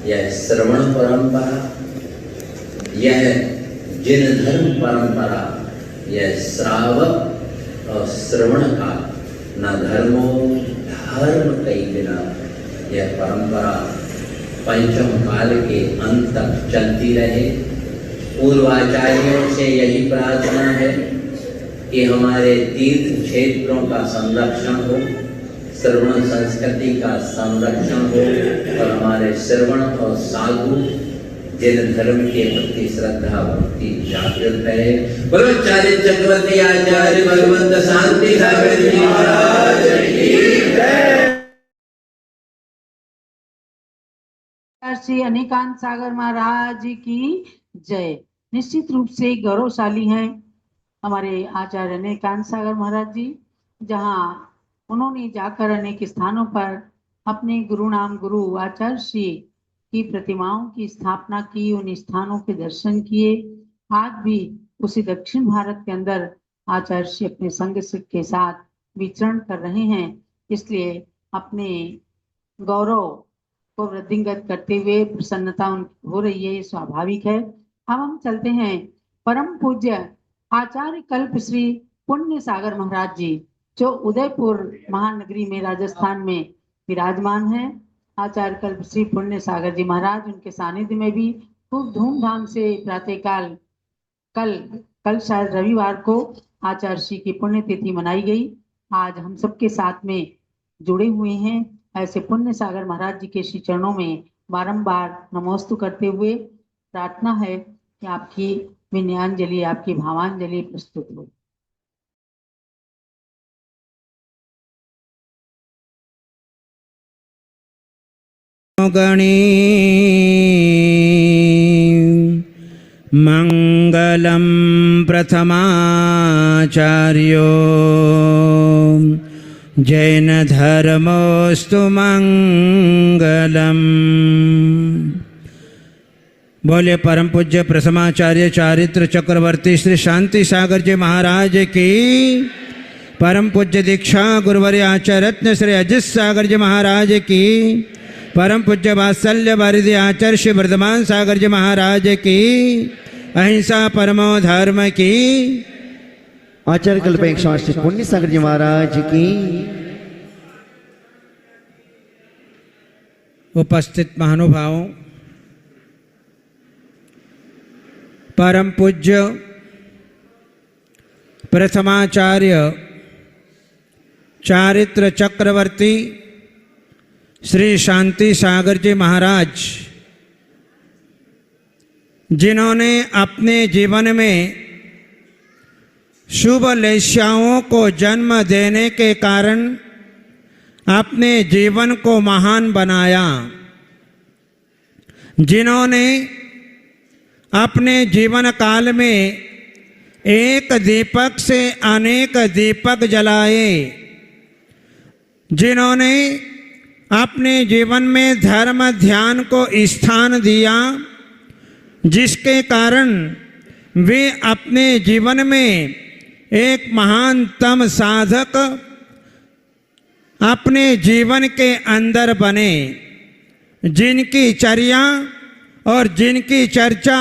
यह श्रवण परंपरा, यह जिन धर्म परंपरा, यह श्रावक और श्रवण का न धर्मो धर्म कई बिना, यह परंपरा पंचम काल के अंत तक चलती रहे। पूर्वाचार्यों से यही प्रार्थना है कि हमारे तीर्थ क्षेत्रों का संरक्षण हो, श्रवण संस्कृति का संरक्षण हो और हमारे श्रवण और साधु जिन धर्म के प्रति श्रद्धा भक्ति जागृत है। ब्रह्मचार्य चक्रवर्ती आचार्य भगवंत शांति सागर जी महाराज की जय। श्री अनिकांत सागर महाराज की जय। निश्चित रूप से गौरवशाली हैं हमारे आचार्य अनिकांत सागर महाराज जी, जहां उन्होंने जाकर अनेक स्थानों पर अपने गुरु नाम गुरु आचार्य श्री की प्रतिमाओं की स्थापना की, उन स्थानों के दर्शन किए। आज भी उसी दक्षिण भारत के अंदर आचार्य श्री अपने संग के साथ विचरण कर रहे हैं, इसलिए अपने गौरव को वृद्धिंगत करते हुए प्रसन्नता हो रही है, ये स्वाभाविक है। अब हम चलते हैं परम पूज्य आचार्य कल्प श्री पुण्य सागर महाराज जी, जो उदयपुर महानगरी में राजस्थान में विराजमान है। आचार्य कल्प श्री पुण्य सागर जी महाराज, उनके सानिध्य में भी खूब धूमधाम से प्रातःकाल कल शायद रविवार को आचार्य श्री की पुण्यतिथि मनाई गई। आज हम सबके साथ में जुड़े हुए हैं। ऐसे पुण्य सागर महाराज जी के श्री चरणों में बारंबार नमोस्तु करते हुए प्रार्थना है कि आपकी विनयांजलि, आपकी भावांजलि प्रस्तुत हो। गणी मंगलम प्रथमाचार्यो जैन धर्मोस्तु मंगलम। बोले परम पूज्य प्रथमाचार्य चारित्र चक्रवर्ती श्री शांति सागर जी महाराज की, परम पूज्य दीक्षा गुरुवर्य आचार्य रत्न श्री अजित सागर जी महाराज की, परम पूज्य वात्सल्य वारिधि आचार्य श्री वर्धमान सागर जी महाराज की, अहिंसा परमो धर्म की, आचार्य कल्प श्री पुण्य सागर जी महाराज की। उपस्थित महानुभावों, परम पूज्य प्रथमाचार्य चारित्र चक्रवर्ती श्री शांति सागर जी महाराज, जिन्होंने अपने जीवन में शुभ लेस्याओं को जन्म देने के कारण अपने जीवन को महान बनाया, जिन्होंने अपने जीवन काल में एक दीपक से अनेक दीपक जलाए, जिन्होंने अपने जीवन में धर्म ध्यान को स्थान दिया, जिसके कारण वे अपने जीवन में एक महानतम साधक अपने जीवन के अंदर बने, जिनकी चर्या और जिनकी चर्चा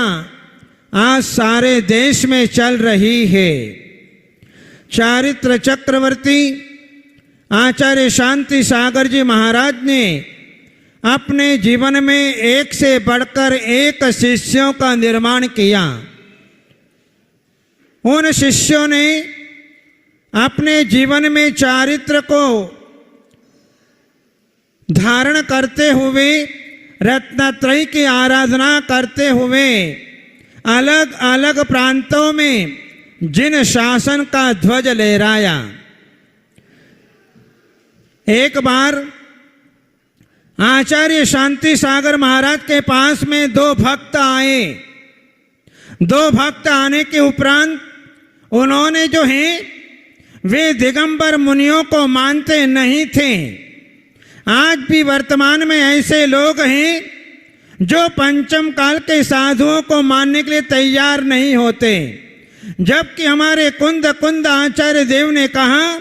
आज सारे देश में चल रही है। चारित्र चक्रवर्ती आचार्य शांति सागर जी महाराज ने अपने जीवन में एक से बढ़कर एक शिष्यों का निर्माण किया। उन शिष्यों ने अपने जीवन में चारित्र को धारण करते हुए, रत्नत्रयी की आराधना करते हुए अलग अलग प्रांतों में जिन शासन का ध्वज लहराया। एक बार आचार्य शांति सागर महाराज के पास में दो भक्त आए। दो भक्त आने के उपरांत उन्होंने जो है वे दिगंबर मुनियों को मानते नहीं थे। आज भी वर्तमान में ऐसे लोग हैं जो पंचम काल के साधुओं को मानने के लिए तैयार नहीं होते, जबकि हमारे कुंद आचार्य देव ने कहा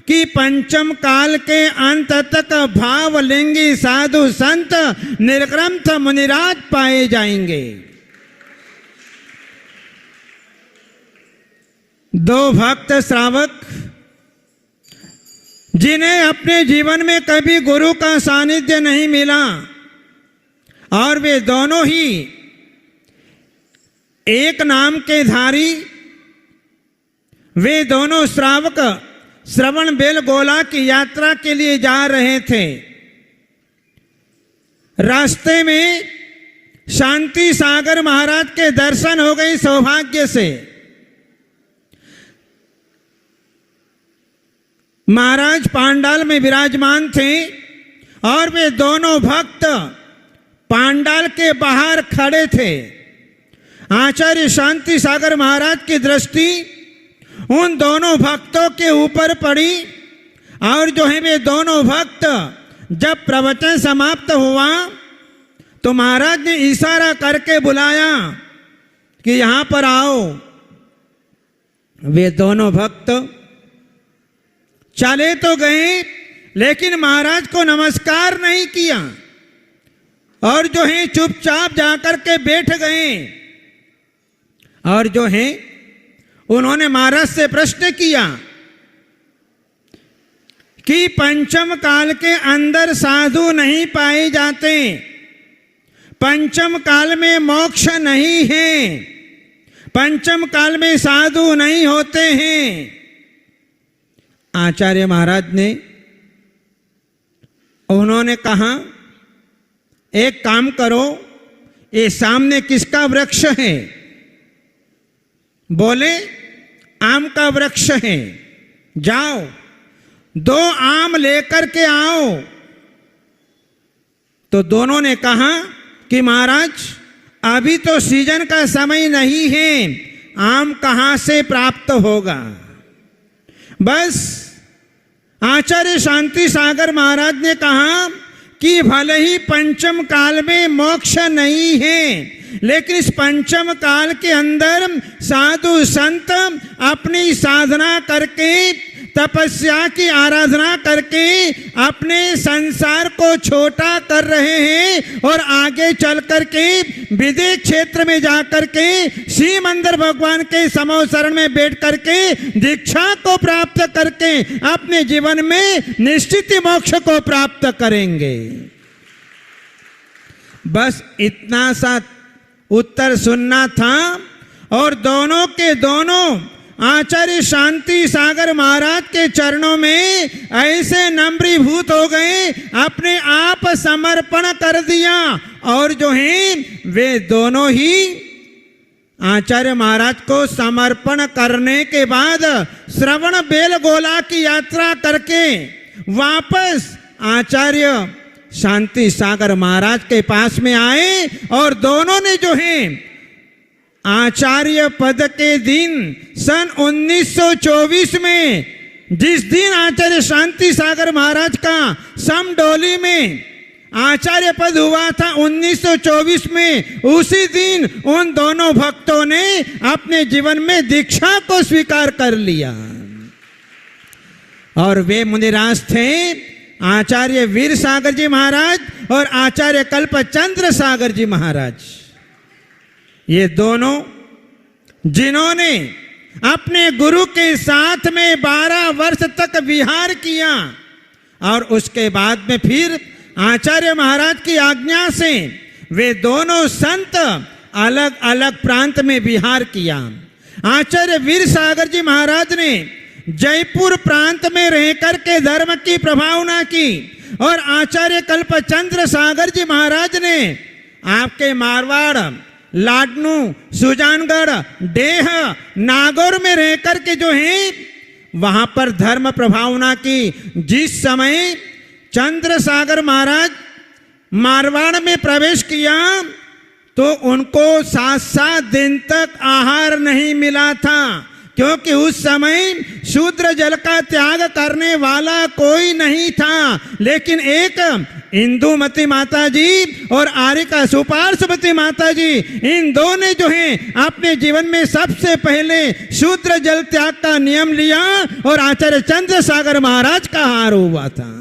कि पंचम काल के अंत तक भावलिंगी साधु संत निर्ग्रंथ मुनिराज पाए जाएंगे। दो भक्त श्रावक जिन्हें अपने जीवन में कभी गुरु का सानिध्य नहीं मिला, और वे दोनों ही एक नाम के धारी, वे दोनों श्रावक श्रवण बेलगोला की यात्रा के लिए जा रहे थे। रास्ते में शांति सागर महाराज के दर्शन हो गए सौभाग्य से। महाराज पांडाल में विराजमान थे और वे दोनों भक्त पांडाल के बाहर खड़े थे। आचार्य शांति सागर महाराज की दृष्टि उन दोनों भक्तों के ऊपर पड़ी, और जो है वे दोनों भक्त जब प्रवचन समाप्त हुआ तो महाराज ने इशारा करके बुलाया कि यहां पर आओ। वे दोनों भक्त चले तो गए, लेकिन महाराज को नमस्कार नहीं किया और जो है चुपचाप जाकर के बैठ गए। और जो है उन्होंने महाराज से प्रश्न किया कि पंचम काल के अंदर साधु नहीं पाए जाते, पंचम काल में मोक्ष नहीं है, पंचम काल में साधु नहीं होते हैं। आचार्य महाराज ने उन्होंने कहा, एक काम करो, ये सामने किसका वृक्ष है? बोले आम का वृक्ष है, जाओ 2 आम लेकर के आओ। तो दोनों ने कहा कि महाराज अभी तो सीजन का समय नहीं है, आम कहां से प्राप्त होगा। बस आचार्य शांति सागर महाराज ने कहा कि भले ही पंचम काल में मोक्ष नहीं है, लेकिन इस पंचम काल के अंदर साधु संत अपनी साधना करके, तपस्या की आराधना करके अपने संसार को छोटा कर रहे हैं और आगे चल करके विदेश क्षेत्र में जाकर के श्री मंदिर भगवान के समो शरण में बैठ करके दीक्षा को प्राप्त करके अपने जीवन में निश्चित मोक्ष को प्राप्त करेंगे। बस इतना सा उत्तर सुनना था और दोनों के दोनों आचार्य शांति सागर महाराज के चरणों में ऐसे नम्रीभूत हो गए, अपने आप समर्पण कर दिया। और जो है वे दोनों ही आचार्य महाराज को समर्पण करने के बाद श्रवण बेलगोला की यात्रा करके वापस आचार्य शांति सागर महाराज के पास में आए और दोनों ने जो है आचार्य पद के दिन सन 1924 में, जिस दिन आचार्य शांति सागर महाराज का समडोली में आचार्य पद हुआ था 1924 में, उसी दिन उन दोनों भक्तों ने अपने जीवन में दीक्षा को स्वीकार कर लिया। और वे मुनिराज थे आचार्य वीर सागर जी महाराज और आचार्य कल्पचंद्र सागर जी महाराज। ये दोनों जिन्होंने अपने गुरु के साथ में 12 वर्ष तक विहार किया और उसके बाद में फिर आचार्य महाराज की आज्ञा से वे दोनों संत अलग अलग प्रांत में विहार किया। आचार्य वीर सागर जी महाराज ने जयपुर प्रांत में रहकर के धर्म की प्रभावना की और आचार्य कल्पचंद्र सागर जी महाराज ने आपके मारवाड़, लाडनू, सुजानगढ़, डेह, नागौर में रहकर के जो है वहां पर धर्म प्रभावना की। जिस समय चंद्र सागर महाराज मारवाड़ में प्रवेश किया तो उनको 7-7 दिन तक आहार नहीं मिला था, क्योंकि उस समय शूद्र जल का त्याग करने वाला कोई नहीं था। लेकिन एक इंदुमती माता जी और आरिका सुपार्श्वती माता जी, इन दो ने जो है अपने जीवन में सबसे पहले शूद्र जल त्याग का नियम लिया और आचार्य चंद्र सागर महाराज का हार हुआ था।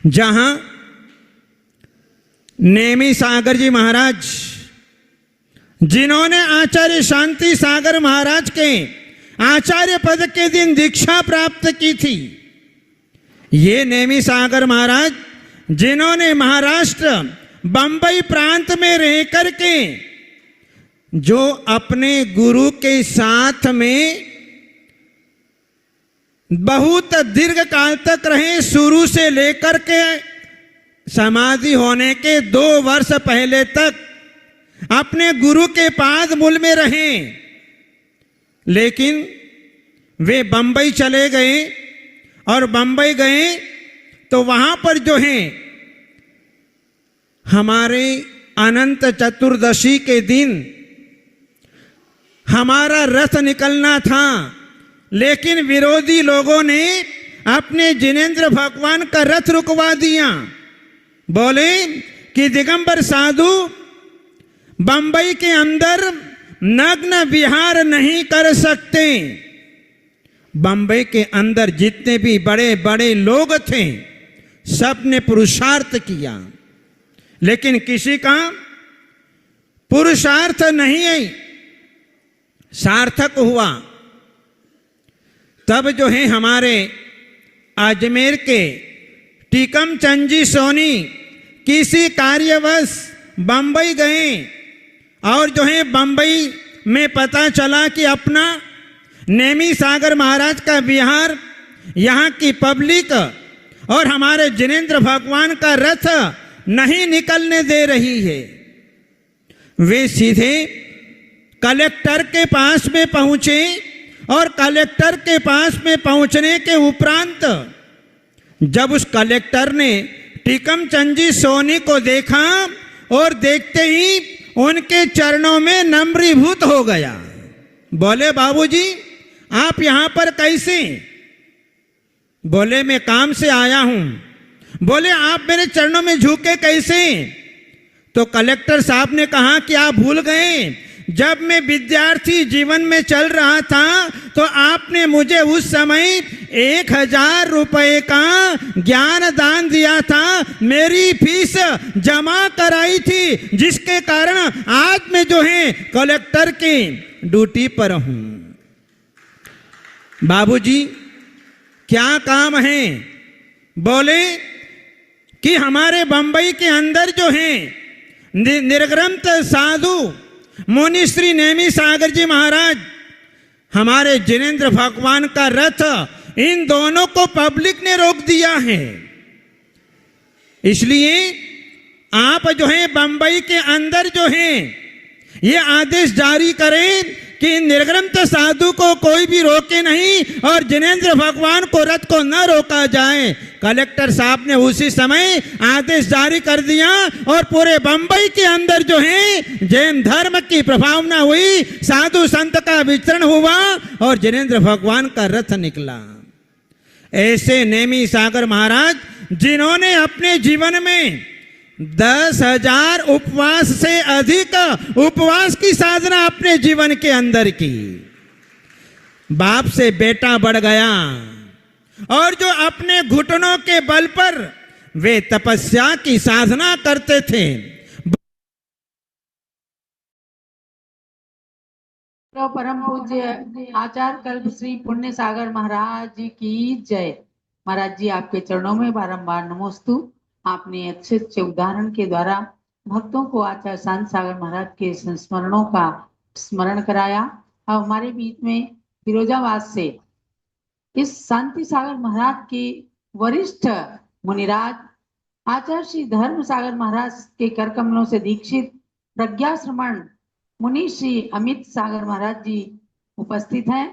जहां नेमी सागर जी महाराज, जिन्होंने आचार्य शांति सागर महाराज के आचार्य पद के दिन दीक्षा प्राप्त की थी, ये नेमी सागर महाराज जिन्होंने महाराष्ट्र बंबई प्रांत में रह करके जो अपने गुरु के साथ में बहुत दीर्घ काल तक रहे, शुरू से लेकर के समाधि होने के 2 वर्ष पहले तक अपने गुरु के पाद मूल में रहे, लेकिन वे बंबई चले गए और बंबई गए तो वहां पर जो है हमारे अनंत चतुर्दशी के दिन हमारा रथ निकलना था, लेकिन विरोधी लोगों ने अपने जिनेंद्र भगवान का रथ रुकवा दिया। बोले कि दिगंबर साधु बंबई के अंदर नग्न विहार नहीं कर सकते। बंबई के अंदर जितने भी बड़े बड़े लोग थे सब ने पुरुषार्थ किया, लेकिन किसी का पुरुषार्थ नहीं सार्थक हुआ। तब जो है हमारे अजमेर के टीकम चंद जी सोनी किसी कार्यवश बंबई गए और जो है बंबई में पता चला कि अपना नेमी सागर महाराज का विहार, यहाँ की पब्लिक और हमारे जिनेंद्र भगवान का रथ नहीं निकलने दे रही है। वे सीधे कलेक्टर के पास में पहुंचे और कलेक्टर के पास में पहुंचने के उपरांत जब उस कलेक्टर ने टीकम चंद जी सोनी को देखा और देखते ही उनके चरणों में नम्रीभूत हो गया। बोले बाबूजी आप यहां पर कैसे? बोले मैं काम से आया हूं। बोले आप मेरे चरणों में झुके कैसे? तो कलेक्टर साहब ने कहा कि आप भूल गए, जब मैं विद्यार्थी जीवन में चल रहा था तो आपने मुझे उस समय 1000 रुपए का ज्ञान दान दिया था, मेरी फीस जमा कराई थी, जिसके कारण आज मैं जो है कलेक्टर की ड्यूटी पर हूं। बाबूजी क्या काम है? बोले कि हमारे बंबई के अंदर जो है निर्ग्रंथ साधु मुनि श्री नेमी सागर जी महाराज, हमारे जिनेंद्र भगवान का रथ, इन दोनों को पब्लिक ने रोक दिया है। इसलिए आप जो है बंबई के अंदर जो है ये आदेश जारी करें कि निर्ग्रंथ साधु को कोई भी रोके नहीं और जिनेंद्र भगवान को रथ को न रोका जाए। कलेक्टर साहब ने उसी समय आदेश जारी कर दिया और पूरे बंबई के अंदर जो है जैन धर्म की प्रभावना हुई, साधु संत का विचरण हुआ और जिनेंद्र भगवान का रथ निकला। ऐसे नेमी सागर महाराज जिन्होंने अपने जीवन में 10,000 उपवास से अधिक उपवास की साधना अपने जीवन के अंदर की। बाप से बेटा बढ़ गया और जो अपने घुटनों के बल पर वे तपस्या की साधना करते थे। तो परम पूज्य आचार्य कल्प श्री पुण्य सागर महाराज जी की जय। महाराज जी आपके चरणों में बारंबार नमोस्तु। आपने अच्छे अच्छे उदाहरण के द्वारा भक्तों को आचार्य शांति सागर महाराज के संस्मरणों का स्मरण कराया। अब हमारे बीच में फिरोजाबाद से इस शांति सागर महाराज के वरिष्ठ मुनिराज आचार्य श्री धर्म सागर महाराज के कर कमलों से दीक्षित प्रज्ञा श्रमण मुनि श्री अमित सागर महाराज जी उपस्थित हैं।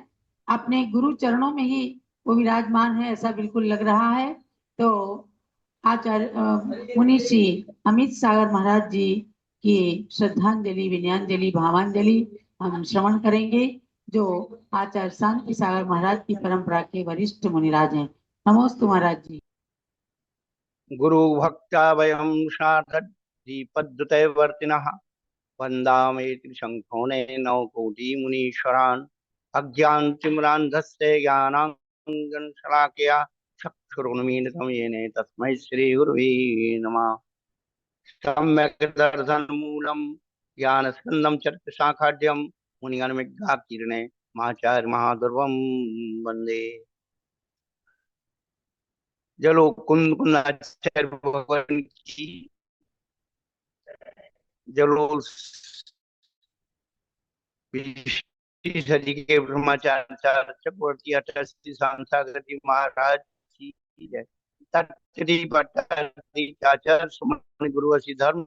अपने गुरु चरणों में ही वो विराजमान है, ऐसा बिल्कुल लग रहा है। तो आचार्य मुनि श्री अमित सागर महाराज जी की श्रद्धांजलि, विनयांजलि, भावांजलि हम श्रवण करेंगे, जो आचार्य शांति सागर महाराज की परंपरा के वरिष्ठ मुनिराज हैं। नमोस्तु महाराज जी। गुरु भक्ता वयम साधत दीपद्युतैवर्तिनः वन्दामे त्रिशंखोने नवकोटि मुनीश्वरान् अज्ञानतिमिरान्धस्य ज्ञानाञ्जनशलाकया चक्षुरुन्मीलितं येन तस्मै श्रीगुरुवे नमः। सम्यक् दर्शनमूलं ज्ञानस्कन्दं चरकशाखाढ्यं मुनिगणमिज्ञाकीर्णे माचार्य महाध्रुवं वन्दे। जलो कुंद कुंदाचार्य भगवान की जलो सदी के ब्रह्माचार्य चक्रवर्ती आचार्य श्री शांति सागर जी महाराज की जय। तत्रि आचार्य सुमन गुरु श्री धर्म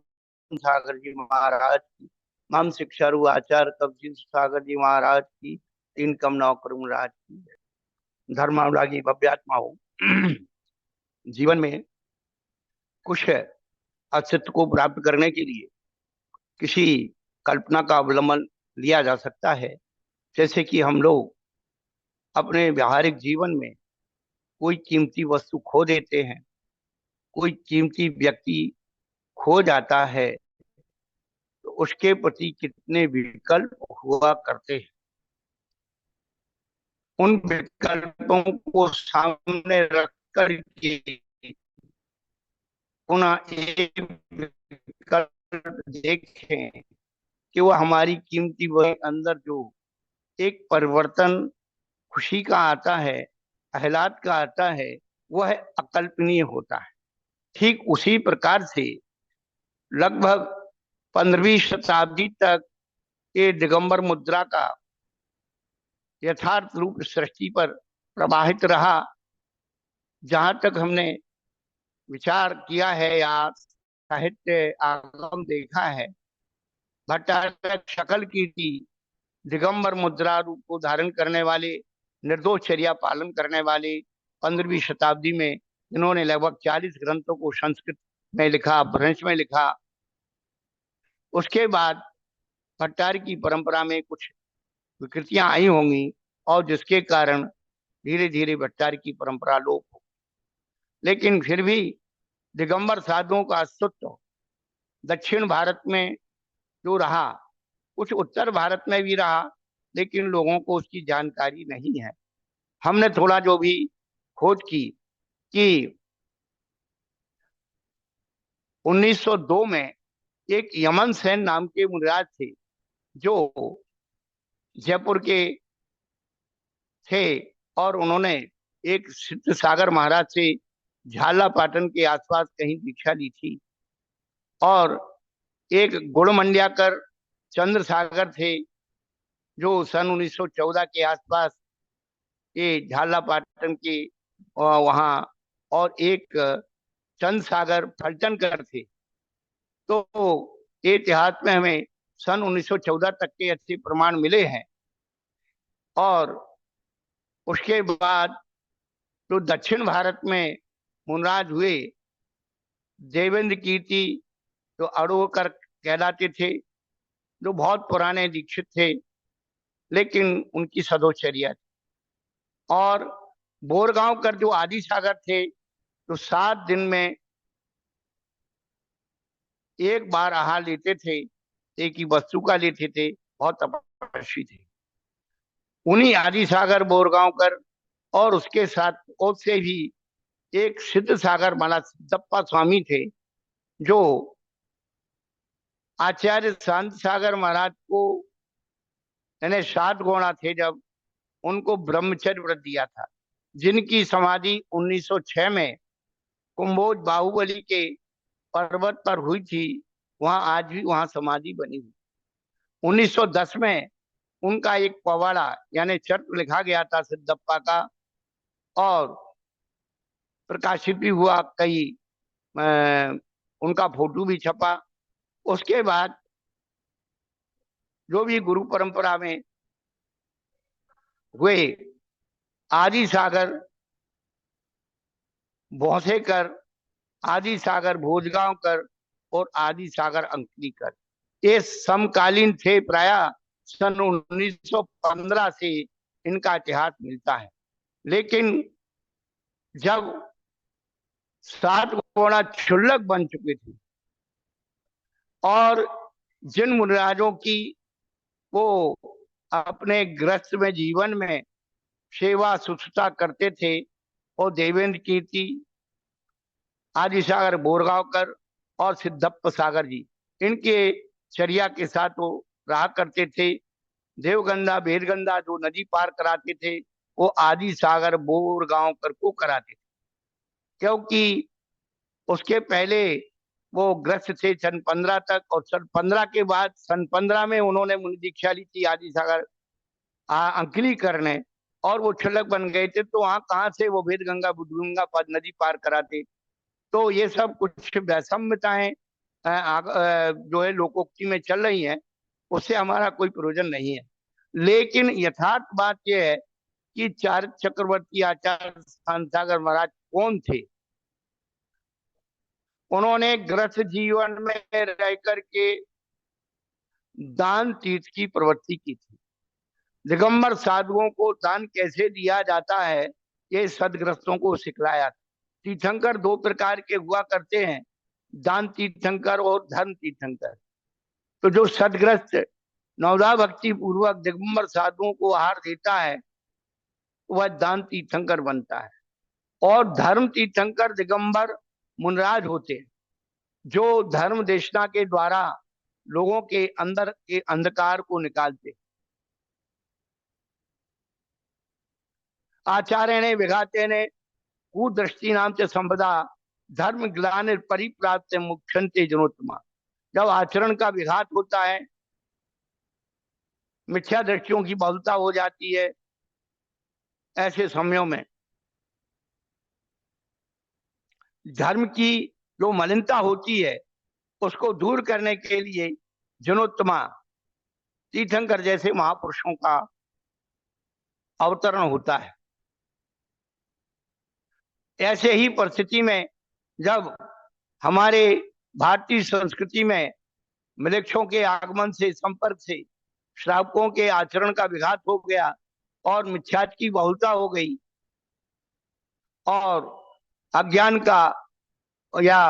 सागर जी महाराज की, माम शिक्षारु आचार्य कवि सागर जी महाराज की, तीन कम नौ करुण राज की जय। धर्मानुरागी भव्यात्मा हो, जीवन में कुछ अस्तित्व को प्राप्त करने के लिए किसी कल्पना का अवलंबन लिया जा सकता है। जैसे कि हम लोग अपने व्यावहारिक जीवन में कोई कीमती वस्तु खो देते हैं, कोई कीमती व्यक्ति खो जाता है, तो उसके प्रति कितने विकल्प हुआ करते हैं। उन विकल्पों को सामने रख करके पुनः एक विकल्प देखें कि वह हमारी कीमती वह अंदर जो एक परिवर्तन खुशी का आता है, आह्लाद का आता है, वह अकल्पनीय होता है। ठीक उसी प्रकार से लगभग 15वीं शताब्दी तक ये दिगंबर मुद्रा का यथार्थ रूप सृष्टि पर प्रवाहित रहा। जहां तक हमने विचार किया है या साहित्य आगम देखा है, भट्टारक शकल कीर्ति दिगंबर मुद्रा रूप को धारण करने वाले, निर्दोषचर्या पालन करने वाले 15वीं शताब्दी में इन्होंने लगभग 40 ग्रंथों को संस्कृत में लिखा, भ्रंश में लिखा। उसके बाद भट्टारक की परंपरा में कुछ विकृतियां आई होंगी और जिसके कारण धीरे धीरे भट्टारक की परंपरा लोप हो। लेकिन फिर भी दिगंबर साधुओं का अस्तित्व दक्षिण भारत में जो रहा, कुछ उत्तर भारत में भी रहा, लेकिन लोगों को उसकी जानकारी नहीं है। हमने थोड़ा जो भी खोज की कि 1902 में एक यमन सेन नाम के मुनिराज थे जो जयपुर के थे और उन्होंने एक सिद्ध सागर महाराज से झाला पाटन के आसपास कहीं दीक्षा ली थी। और एक गुड़मंडियाकर चंद्र सागर थे जो सन 1914 के आसपास ये झाला पाटन के वहाँ, और एक चंद सागर फलटनकर थे। तो ये इतिहास में हमें सन 1914 तक के अच्छे प्रमाण मिले हैं। और उसके बाद जो दक्षिण भारत में मुनराज हुए, देवेंद्र कीर्ति जो अड़ोकर कहलाते थे, जो बहुत पुराने दीक्षित थे, लेकिन उनकी सदोचर्या थी। और बोरगांवकर जो आदि सागर थे, जो 7 दिन में एक बार आहार लेते थे, एक ही वस्तु का लेते थे, बहुत तपस्वी थे। उन्हीं आदि सागर बोरगांवकर और उसके साथ और से भी एक सिद्ध सागर माला सिद्धप्पा स्वामी थे, जो आचार्य शांत सागर महाराज को, यानी 7 गोणा थे, जब उनको ब्रह्मचर्य व्रत दिया था, जिनकी समाधि 1906 में कुंभोज बाहुबली के पर्वत पर हुई थी। वहां आज भी वहां समाधि बनी हुई। 1910 में उनका एक पवाड़ा यानी चरित्र लिखा गया था सिद्धप्पा का, और प्रकाशित भी हुआ, कई उनका फोटो भी छपा। उसके बाद जो भी गुरु परंपरा में हुए, आदि सागर भौसेकर, आदि सागर भोजगांवकर और आदि सागर अंकलीकर, ये समकालीन थे। प्राय सन 1915 से इनका इतिहास मिलता है। लेकिन जब 7 गोणा क्षुल्लक बन चुके थे और जिन मुनिराजों की वो अपने गृहस्थ में जीवन में सेवा शुश्रूषा करते थे, और देवेंद्र कीर्ति, आदि सागर बोरगांवकर और सिद्धप्पा सागर जी, इनके चर्या के साथ वो रहा करते थे। देवगंगा वेदगंगा जो नदी पार कराते थे, वो आदि सागर बोरगांवकर को कराते थे, क्योंकि उसके पहले वो ग्रस्त थे सन 15 तक, और सन 15 के बाद सन 15 में उन्होंने मुनि दीक्षा ली थी आदि सागर अंकलीकर ने, और वो क्षुल्लक बन गए थे। तो वहां कहाँ से वो वेदगंगा बुद्धगंगा नदी पार कराते। तो ये सब कुछ वैषम्यताएं जो है लोकोक्ति में चल रही हैं, उससे हमारा कोई प्रयोजन नहीं है। लेकिन यथार्थ बात यह है कि चारित्र चक्रवर्ती आचार्य शांत सागर महाराज कौन थे। उन्होंने गृहस्थ जीवन में रह करके दान तीर्थ की प्रवृत्ति की थी। दिगंबर साधुओं को दान कैसे दिया जाता है, ये सदग्रस्तों को सिखलाया। तीर्थंकर 2 प्रकार के हुआ करते हैं, दान तीर्थंकर और धर्म तीर्थंकर। तो जो सदग्रस्त नवदा भक्ति पूर्वक दिगंबर साधुओं को आहार देता है, वह दान तीर्थंकर बनता है। और धर्म तीर्थंकर दिगंबर मुनराज होते हैं, जो धर्म देशना के द्वारा लोगों के अंदर के अंधकार को निकालते। आचार्य ने विघाते ने कुदृष्टि नाम से संपदा धर्म ग्लानिर परिप्राप्त मुख्यंते जनोत्तमा। जब आचरण का विघात होता है, मिथ्या दृष्टियों की बहुलता हो जाती है, ऐसे समयों में धर्म की जो मलिनता होती है, उसको दूर करने के लिए जनोत्तमा तीर्थंकर जैसे महापुरुषों का अवतरण होता है। ऐसे ही परिस्थिति में जब हमारे भारतीय संस्कृति में मृक्षों के आगमन से, संपर्क से श्रावकों के आचरण का विघात हो गया और मिथ्यात की बहुलता हो गई और अज्ञान का या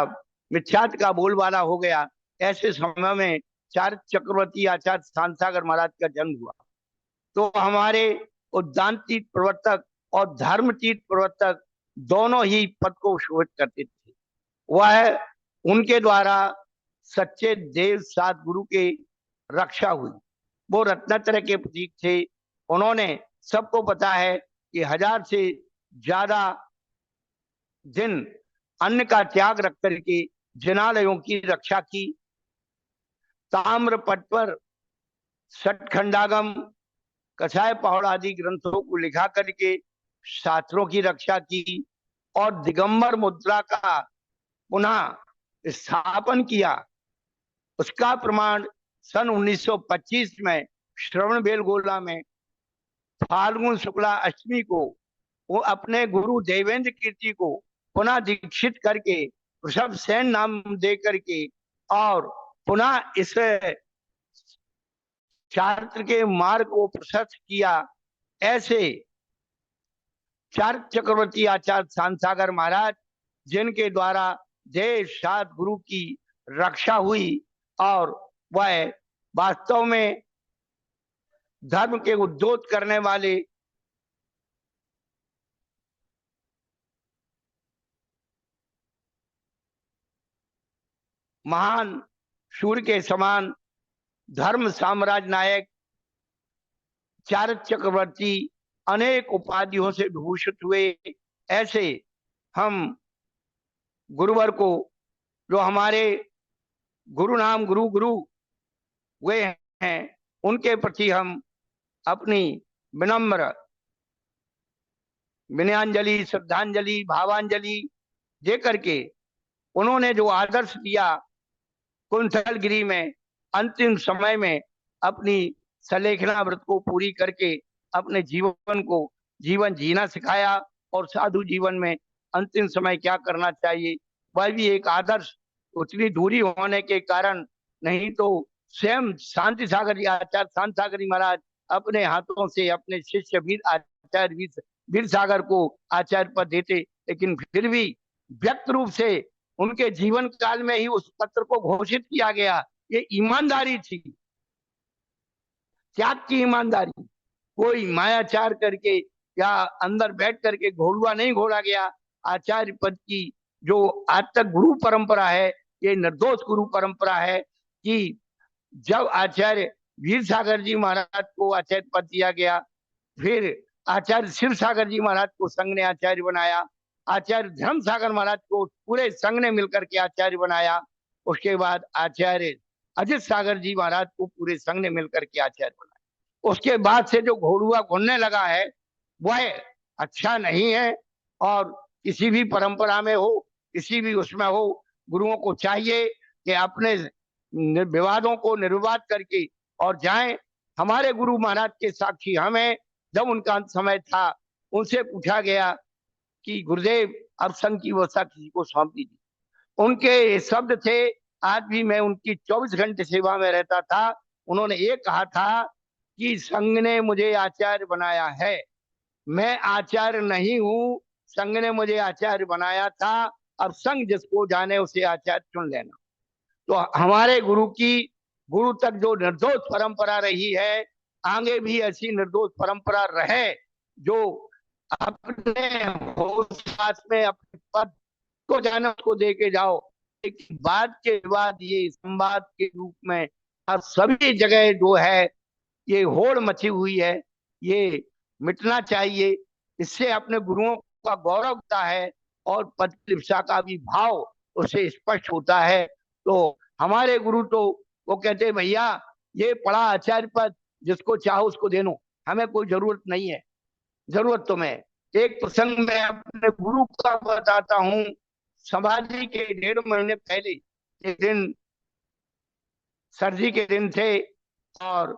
मिथ्यात का बोलबाला हो गया, ऐसे समय में चारित्र चक्रवर्ती आचार्य शांत सागर महाराज का जन्म हुआ। तो हमारे उद्दानतीत प्रवर्तक और धर्मतीत प्रवर्तक दोनों ही पद को शोभित करते थे। वह उनके द्वारा सच्चे देव सात गुरु के रक्षा हुई। वो रत्नत्रय के प्रतीक थे। उन्होंने, सबको पता है कि 1000 से ज्यादा दिन अन्न का त्याग रख करके जिनालयों की रक्षा की। ताम्र पट पर सटखंडागम, कसाय पहाड़ आदि ग्रंथों को लिखा करके शास्त्रों की रक्षा की और दिगंबर मुद्रा का पुनः स्थापन किया। उसका प्रमाण सन 1925 में श्रवण बेलगोला में फाल्गुन शुक्ला अष्टमी को वो अपने गुरु देवेंद्र कीर्ति को पुनः दीक्षित करके ऋषभ सेन नाम दे करके और पुनः इस चारित्र के मार्ग को प्रशस्त किया। ऐसे चार चक्रवर्ती आचार्य शांतसागर महाराज, जिनके द्वारा देश सात गुरु की रक्षा हुई और वह वास्तव में धर्म के उद्योत करने वाले महान सूर्य के समान धर्म साम्राज्य नायक चार चक्रवर्ती अनेक उपाधियों से भूषित हुए। ऐसे हम गुरुवर को, जो हमारे गुरु नाम गुरु गुरु वे हैं, उनके प्रति हम अपनी विनम्र विनयांजलि, श्रद्धांजलि, भावांजलि दे करके उन्होंने जो आदर्श दिया कुंथलगिरी में अंतिम समय में अपनी सलेखना व्रत को पूरी करके अपने जीवन को जीवन जीना सिखाया और साधु जीवन में अंतिम समय क्या करना चाहिए वह भी एक आदर्श। उतनी दूरी होने के कारण नहीं तो स्वयं शांति सागर जी आचार्य शांत सागर जी महाराज अपने हाथों से अपने शिष्य वीर आचार्य वीर सागर को आचार्य पद देते, लेकिन फिर भी व्यक्त रूप से उनके जीवन काल में ही उस पत्र को घोषित किया गया। ये ईमानदारी थी, त्याग की ईमानदारी। कोई मायाचार करके या अंदर बैठ करके घोड़ुआ नहीं घोड़ा गया। आचार्य पद की जो आज तक गुरु परंपरा है, ये निर्दोष गुरु परंपरा है कि जब आचार्य वीर सागर जी महाराज को आचार्य पद दिया गया, फिर आचार्य शिव सागर जी महाराज को संघ ने आचार्य बनाया, आचार्य धर्म सागर महाराज को पूरे संघ ने मिलकर के आचार्य बनाया, उसके बाद आचार्य अजित सागर जी महाराज को पूरे संघ ने मिलकर के आचार्य बनाया। उसके बाद से जो घोड़ुआ घूमने लगा है वह अच्छा नहीं है। और किसी भी परंपरा में हो, किसी भी उसमें हो, गुरुओं को चाहिए कि अपने विवादों को निर्विवाद करके और जाएं। हमारे गुरु महाराज के साक्षी हमें, जब उनका अंत समय था, उनसे पूछा गया कि गुरुदेव अब संघ की व्यवस्था किसी को सौंप दीजिए। उनके शब्द थे, आज भी मैं उनकी 24 घंटे सेवा में रहता था। उन्होंने ये कहा था कि संघ ने मुझे आचार्य बनाया है, मैं आचार्य नहीं हूँ, संघ ने मुझे आचार्य बनाया था, अब संघ जिसको जाने उसे आचार्य चुन लेना। तो हमारे गुरु की गुरु तक जो निर्दोष परंपरा रही है, आगे भी ऐसी निर्दोष परंपरा रहे, जो अपने होश में अपने पद को जाना उसको दे के जाओ। एक बात के बाद ये संवाद के रूप में अब सभी जगह जो है ये होड़ मची हुई है, ये मिटना चाहिए। इससे अपने गुरुओं का गौरव होता है और पद लिप्सा का भी भाव उसे स्पष्ट होता है। तो हमारे गुरु तो वो कहते भैया ये पड़ा आचार्य पद, जिसको चाहो उसको दे लो, हमें कोई जरूरत नहीं है। जरूरत तो मैं एक प्रसंग में अपने गुरु का बताता हूँ। समाधि के 1.5 महीने पहले एक दिन सर्दी के दिन थे और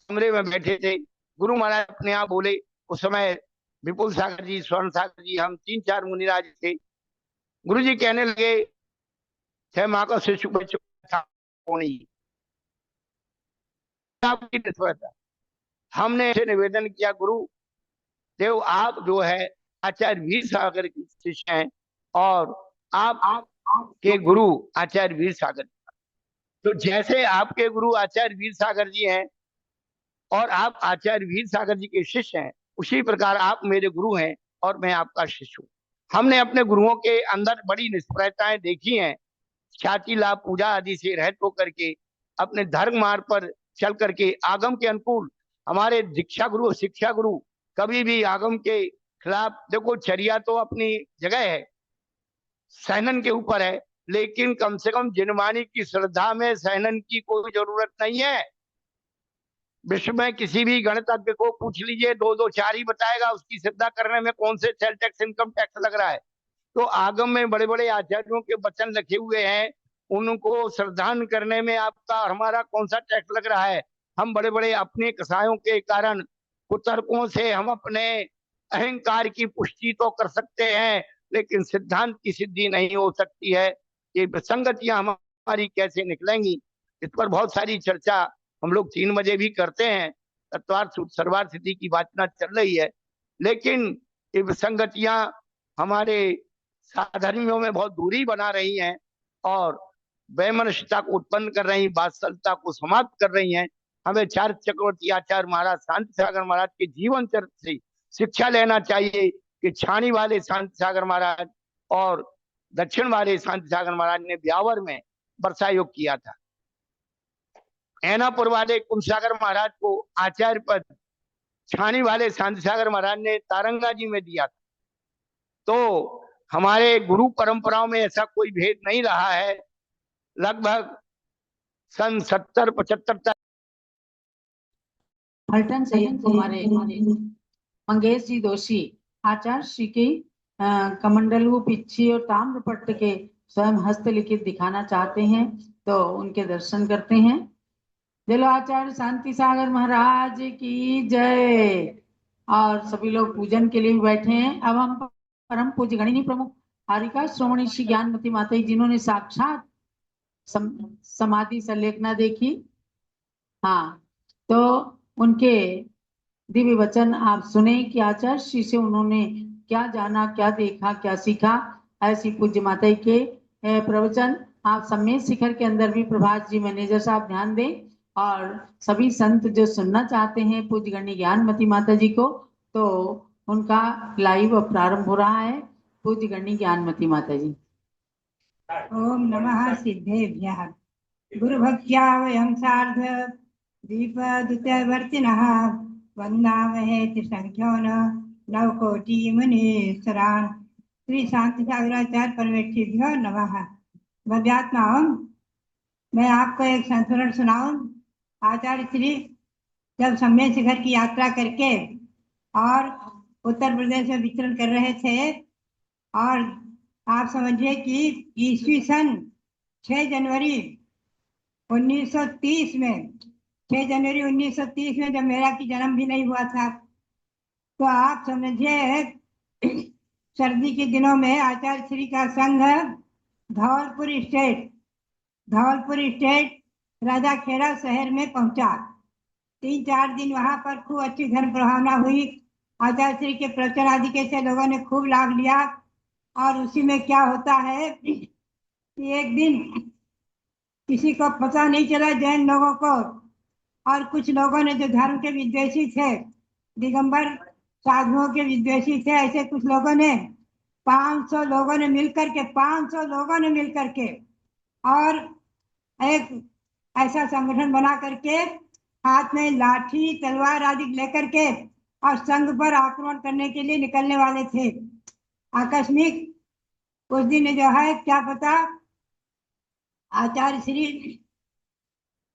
कमरे में बैठे थे। गुरु महाराज अपने आप बोले, उस समय विपुल सागर जी, स्वर्ण सागर जी, हम 3-4 मुनिराज थे। गुरु जी कहने लगे, छह माँ का शिशु बच्चा हमने ऐसे निवेदन किया, गुरु देव आप जो है आचार्य वीर सागर के शिष्य हैं और आप के गुरु आचार्य वीर सागर, तो जैसे आपके गुरु आचार्य वीर सागर जी हैं और आप आचार्य वीर सागर जी के शिष्य हैं, उसी प्रकार आप मेरे गुरु हैं और मैं आपका शिष्य हूँ। हमने अपने गुरुओं के अंदर बड़ी निष्प्रयताएं देखी हैं, ख्याति लाभ पूजा आदि से रहित होकर के अपने धर्म मार्ग पर चल करके आगम के अनुकूल। हमारे दीक्षा गुरु शिक्षा गुरु कभी भी आगम के खिलाफ, देखो चर्या तो अपनी जगह है, सहनन के ऊपर है, लेकिन कम से कम जिनवानी की श्रद्धा में सहनन की कोई जरूरत नहीं है। विश्व में किसी भी गणतज्ञ को पूछ लीजिए, 2-2-4 ही बताएगा उसकी श्रद्धा करने में कौन से सेल टैक्स इनकम टैक्स लग रहा है। तो आगम में बड़े बड़े आचार्यों के वचन रखे हुए हैं, उनको श्रद्धान करने में आपका और हमारा कौन सा टैक्स लग रहा है। हम बड़े बड़े अपने कसायों के कारण कुतर्कों से हम अपने अहंकार की पुष्टि तो कर सकते हैं, लेकिन सिद्धांत की सिद्धि नहीं हो सकती है। ये विसंगतियां हमारी कैसे निकलेंगी, इस पर बहुत सारी चर्चा हम लोग 3 बजे भी करते हैं। तत्वार्थ सर्वार्थ सिद्धि की वाचना चल रही है, लेकिन ये विसंगतियां हमारे साधर्मियों में बहुत दूरी बना रही हैं और वैमनस्यता को उत्पन्न कर रही, वात्सल्यता को समाप्त कर रही हैं। हमें चार चक्रवर्ती आचार्य महाराज शांति सागर महाराज के जीवन चरित्र से शिक्षा लेना चाहिए कि छाणी वाले शांति सागर महाराज और दक्षिण वाले शांति सागर महाराज ने ब्यावर में वर्षा योग किया था। ऐनापुर वाले कुंसागर महाराज को आचार्य पद छाणी वाले शांति सागर महाराज ने तारंगा जी में दिया था। तो हमारे गुरु परंपराओं में ऐसा कोई भेद नहीं रहा है। लगभग सन 70-75 तक फलटन से हमारे मंगेश जी दोषी आचार्य श्री के कमंडलू, पिच्छी और ताम्रपट्ट के स्वयं हस्तलिखित दिखाना चाहते हैं, तो उनके दर्शन करते हैं। चलो आचार्य शांति सागर महाराज की जय। और सभी लोग पूजन के लिए बैठे हैं। अब हम परम पूज्य गणिनी प्रमुख हारिका श्रोमणी श्री ज्ञानमती माता जी, जिन्होंने साक्षात समाधि संलेखना देखी, हाँ, तो उनके दिव्य वचन आप सुने कि आचार्य श्री से उन्होंने क्या जाना, क्या देखा, क्या सीखा। ऐसी पूज्य माता जी के प्रवचन आप सम्मेद शिखर के अंदर भी प्रभात जी मैनेजर साहब ध्यान दें, और सभी संत जो सुनना चाहते हैं पूज्य गणनी ज्ञानमती माता जी को, तो उनका लाइव प्रारंभ हो रहा है। पूज्य गणनी ज्ञानमती माता जी। ओम नमः सिद्धेभ्यः गुरुभक्त्या वयं सार्ध दीपदुतवर्तिनः वन्दामहे त्रिसंख्योन नवकोटिमुनीश्वरान्। श्री शांति सागराचार्य परमेष्ठिभ्यो नमः। भव्यात्माओं, मैं आपको एक संस्मरण सुनाऊं। आचार्य श्री जब सम्मेद शिखर की यात्रा करके और उत्तर प्रदेश में विचरण कर रहे थे, और आप समझिए कि ईस्वी सन 6 जनवरी 1930 में, 6 जनवरी 1930 में जब मेरा की जन्म भी नहीं हुआ था, तो आप समझिए सर्दी के दिनों में आचार्य श्री का संघ धौलपुर स्टेट राजा खेड़ा शहर में पहुंचा। 3-4 दिन वहां पर खूब अच्छी धर्म प्रभावना हुई। आचार्य श्री के प्रवचन आदि के से लोगों ने खूब लाभ लिया। और उसी में क्या होता है कि एक दिन किसी को पता नहीं चला, जैन लोगों को और कुछ लोगों ने जो धर्म के विद्वेषी थे, दिगंबर साधुओं के विद्वेषी थे, ऐसे कुछ लोगों ने 500 लोगों ने मिलकर के और एक ऐसा संगठन बना करके हाथ में लाठी तलवार आदि लेकर के और संघ पर आक्रमण करने के लिए निकलने वाले थे। आकस्मिक उस दिन जो है क्या पता, आचार्य श्री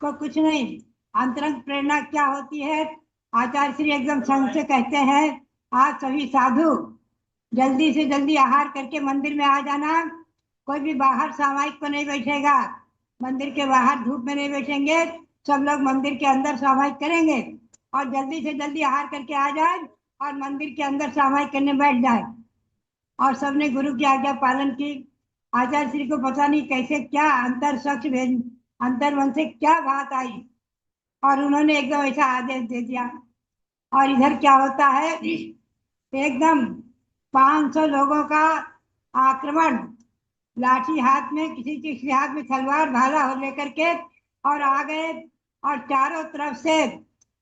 को कुछ नहीं, अंतरंग प्रेरणा क्या होती है, आचार्य श्री एकदम संघ से कहते हैं, आज सभी साधु जल्दी से जल्दी आहार करके मंदिर में आ जाना। कोई भी बाहर सामायिक को नहीं बैठेगा, मंदिर के बाहर धूप में नहीं बैठेंगे, सब लोग मंदिर के अंदर सामायिक करेंगे और जल्दी से जल्दी आहार करके आ जाए और मंदिर के अंदर सामायिक करने बैठ जाए। और सबने गुरु की आज्ञा पालन की। आचार्य श्री को पता नहीं कैसे क्या अंतर मन से क्या बात आई और उन्होंने एकदम ऐसा आदेश दे दिया। और इधर क्या होता है, एकदम 500 लोगों का आक्रमण, लाठी हाथ में, किसी हाथ में तलवार भाला हो लेकर के और आ गए और चारों तरफ से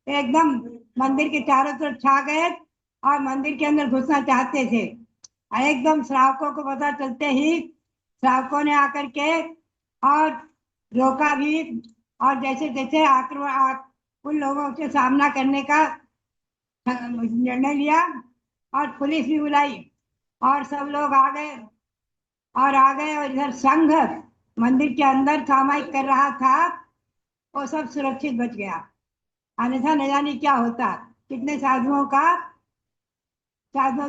एकदम मंदिर के चारों तरफ छा गए और मंदिर के अंदर घुसना चाहते थे। एकदम श्रावकों को पता चलते ही श्रावकों ने आकर के और रोका भी और जैसे जैसे आक्रमण उन लोगों से सामना करने का निर्णय लिया और पुलिस भी बुलाई और सब लोग आ गए और इधर संघ मंदिर के अंदर सामायिक कर रहा था, वो सब सुरक्षित बच गया। अन्यथा न जाने क्या होता, कितने साधुओं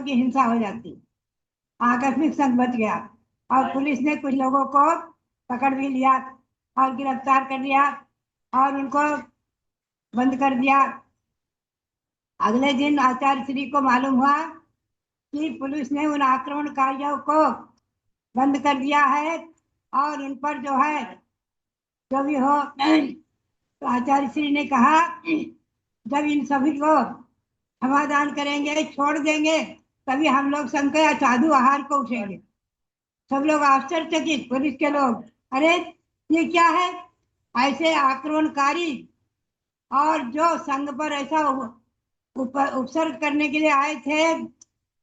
की हिंसा हो जाती। आकस्मिक संघ बच गया और पुलिस ने कुछ लोगों को पकड़ भी लिया और गिरफ्तार कर लिया और उनको बंद कर दिया। अगले दिन आचार्य श्री को मालूम हुआ कि पुलिस ने उन आक्रमणकारियों को बंद कर दिया है और उन पर जो है जो भी हो, तो आचार्य श्री ने कहा जब इन सभी को क्षमादान करेंगे, छोड़ देंगे, तभी हम लोग संघ या साधु आहार को उठेंगे। सब लोग आश्चर्यचकित, पुलिस के लोग, अरे ये क्या है? ऐसे आक्रमणकारी और जो संघ पर ऐसा उपसर्ग करने के लिए आए थे,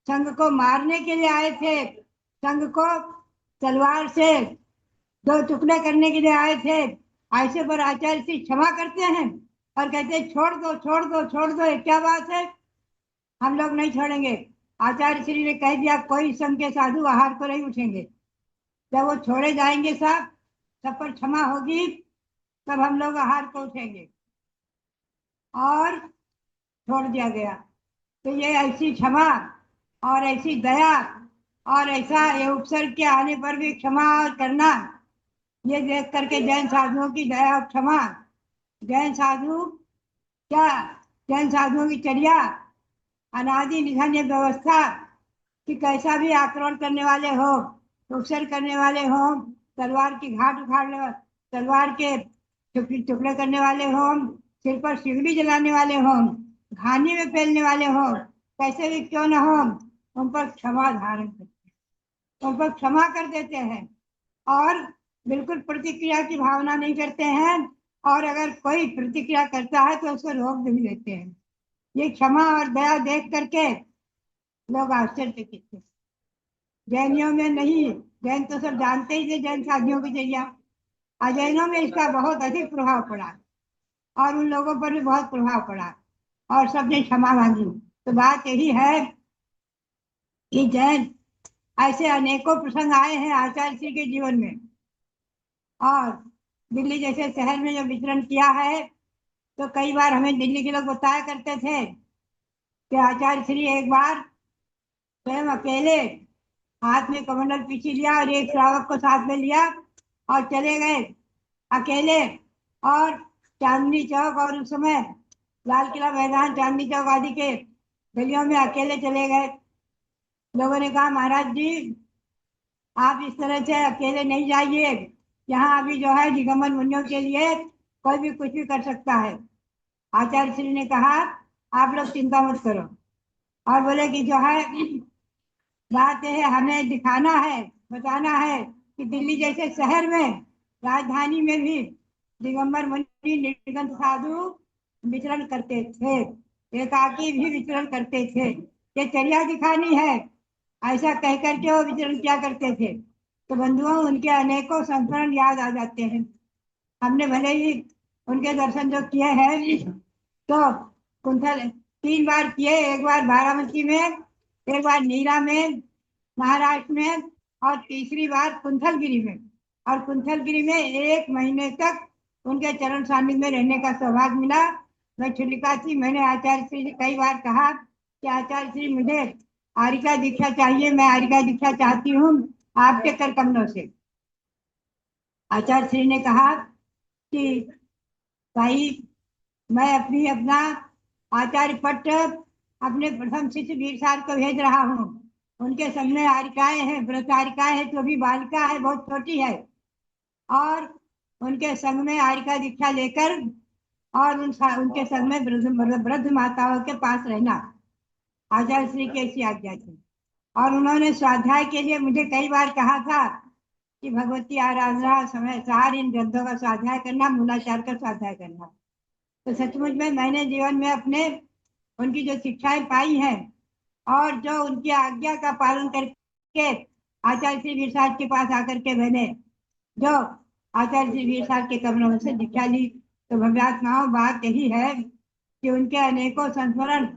संघ को मारने के लिए आए थे, संघ को तलवार से दो टुकड़े करने के लिए आए थे, ऐसे पर आचार्य श्री क्षमा करते हैं और कहते हैं छोड़ दो छोड़ दो छोड़ दो, ये क्या बात है, हम लोग नहीं छोड़ेंगे। आचार्य श्री ने कह दिया कोई संघ के साधु आहार को नहीं उठेंगे। जब वो छोड़े जाएंगे सब पर क्षमा होगी, तब हम लोग आहार को उठेंगे। और छोड़ दिया गया। तो ये ऐसी क्षमा और ऐसी दया और ऐसा ये उपसर्ग के आने पर भी क्षमा और करना, ये देख करके जैन साधुओं की दया और क्षमा, जैन साधु क्या, जैन साधुओं की चर्या, अनादि निधन ये व्यवस्था कि कैसा भी आक्रमण करने वाले हो, उपसर्ग करने वाले हो, तलवार की घाट उखाड़ने, तलवार के टुकड़े करने वाले हो, सिर पर सिगड़ी जलाने वाले हो, घानी में फैलने वाले हो, कैसे भी क्यों न हो, उन पर क्षमा धारण करते हैं, उन पर क्षमा कर देते हैं और बिल्कुल प्रतिक्रिया की भावना नहीं करते हैं। और अगर कोई प्रतिक्रिया करता है तो उसको रोक भी देते हैं। ये क्षमा और दया देख करके लोग आश्चर्यचकित थे। जैनियों में नहीं, जैन तो सब जानते ही थे जैन साधुओं की चर्या, और जैनों में इसका बहुत अधिक प्रभाव पड़ा और उन लोगों पर भी बहुत प्रभाव पड़ा और सबने क्षमा मांगी। तो बात यही है कि जैन ऐसे अनेकों प्रसंग आए हैं आचार्य श्री के जीवन में, और दिल्ली जैसे शहर में जब विचरण किया है तो कई बार हमें दिल्ली के लोग बताया करते थे कि आचार्य श्री एक बार स्वयं अकेले हाथ में कमंडल पीछे लिया और एक श्रावक को साथ में लिया और चले गए अकेले, और चांदनी चौक और उस समय लाल किला मैदान, चांदनी चौक आदि के गलियों में अकेले चले गए। लोगों ने कहा महाराज जी आप इस तरह से अकेले नहीं जाइए, यहाँ अभी जो है दिगंबर मुनियों के लिए कोई भी कुछ भी कर सकता है। आचार्य श्री ने कहा आप लोग चिंता मत करो, और बोले कि जो है बात है हमें दिखाना है, बताना है कि दिल्ली जैसे शहर में, राजधानी में भी दिगंबर मुनि निर्गंथ साधु विचरण करते थे, एकाकी भी विचरण करते थे, ये चर्या दिखानी है, ऐसा कह करके वो विचरण किया करते थे। तो बंधुओं उनके अनेकों संस्मरण याद आ जाते हैं। हमने भले ही उनके दर्शन जो किए हैं तो कुंथल 3 बार किए, एक बार बारामती में, एक बार नीरा में महाराष्ट्र में, और तीसरी बार कुंथलगिरी में। और कुंथलगिरी में 1 महीने तक उनके चरण सानिध्य में रहने का सौभाग्य मिला। मैं छुलिका थी, मैंने आचार्य श्री से कई बार कहा कि आचार्य श्री मुझे आरिका दीक्षा चाहिए, मैं आरिका दीक्षा चाहती हूँ आपके कर कमलों से। आचार्य श्री ने कहा कि भाई मैं अपना आचार्य पट्ट अपने प्रथम शिष्य वीरसार को भेज रहा हूँ, उनके संग में आरिकाएं हैं, व्रत आरिकाएं हैं, तो भी बालिका है, बहुत छोटी है, और उनके संग में आरिका दीक्षा लेकर और उनके संग में वृद्ध माताओं के पास रहना। आचार्य श्री की ऐसी आज्ञा थी। और उन्होंने स्वाध्याय के लिए मुझे कई बार कहा था कि भगवती आराधना समय सार इन ग्रंथों का स्वाध्याय करना, मूलाचार का स्वाध्याय करना। तो सचमुच में मैंने जीवन में अपने उनकी जो शिक्षाएं पाई हैं और जो उनकी आज्ञा का पालन करके आचार्य श्री वीरसार के पास आकर के मैंने जो आचार्य श्री वीरसार के कमलों से दीक्षा ली, तो भव्यात्माओं बात यही है कि उनके अनेकों संस्मरण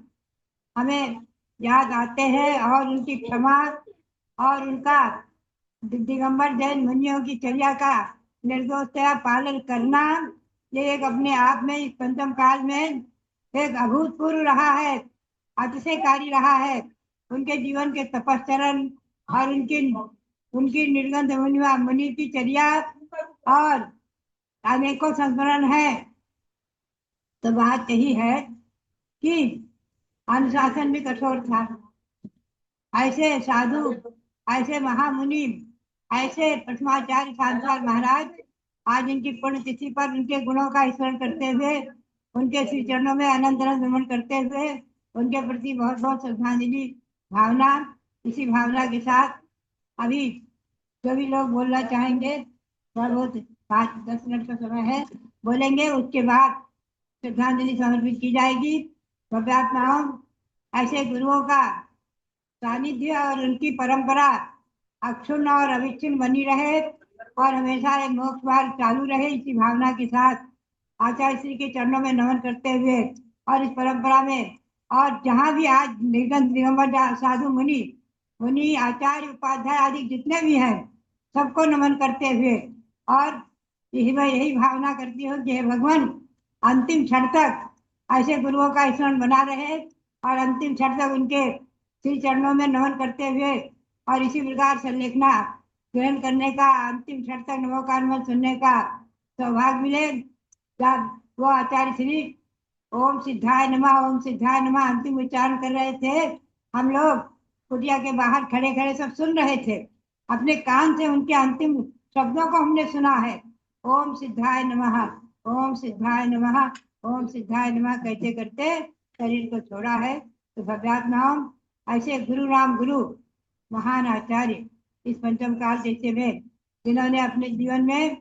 हमें याद आते हैं, और उनकी क्षमा और उनका दिगंबर जैन मुनियों की चर्या का निर्दोषतया पालन करना, ये एक अपने आप में इस पंचम काल में एक अभूतपूर्व रहा है, अतिशयकारी रहा है। उनके जीवन के तपश्चरण और उनकी निर्गंध मुनि की चर्या और अनेकों संस्मरण है। तो बात यही है कि अनुशासन भी कठोर था। ऐसे साधु, ऐसे महामुनि, ऐसे प्रथमाचार्य शांताचार्य महाराज आज इनकी पुण्यतिथि पर उनके गुणों का स्मरण करते हुए, उनके श्री चरणों में अनंत अनंत नमन करते हुए उनके प्रति बहुत बहुत श्रद्धांजलि भावना, इसी भावना के साथ अभी जो भी लोग बोलना चाहेंगे, थोड़ा बहुत 5-10 मिनट का समय है, बोलेंगे। उसके बाद श्रद्धांजलि समर्पित की जाएगी। भव्यात्माओं, ऐसे गुरुओं का सानिध्य और उनकी परंपरा अक्षुण्ण और अविच्छिन्न बनी रहे और हमेशा एक मोक्ष मार्ग चालू रहे, इसी भावना के साथ आचार्य श्री के चरणों में नमन करते हुए और इस परंपरा में और जहाँ भी आज निर्गंध दिगंबर साधु मुनि आचार्य उपाध्याय आदि जितने भी हैं, सबको नमन करते हुए और यही भावना करती हूँ कि हे भगवान, अंतिम क्षण तक ऐसे गुरुओं का स्मरण बना रहे और अंतिम क्षण तक उनके श्री चरणों में नमन करते हुए और इसी प्रकार संलेखना ग्रहण करने का, अंतिम क्षण तक नमोकार्मल सुनने का सौभाग्य मिले। जब वो आचार्य श्री ओम सिद्धाय नमः अंतिम उच्चारण कर रहे थे, हम लोग कुटिया के बाहर खड़े खड़े सब सुन रहे थे। अपने कान से उनके अंतिम शब्दों को हमने सुना है। ओम सिद्धाय नमः, ओम सिद्धाय नमः, ओम सिद्धाय नमः कहते करते शरीर को छोड़ा है। तो भव्यात्माओं, ऐसे गुरु राम गुरु महान आचार्य इस पंचम काल देश में, जिन्होंने अपने जीवन में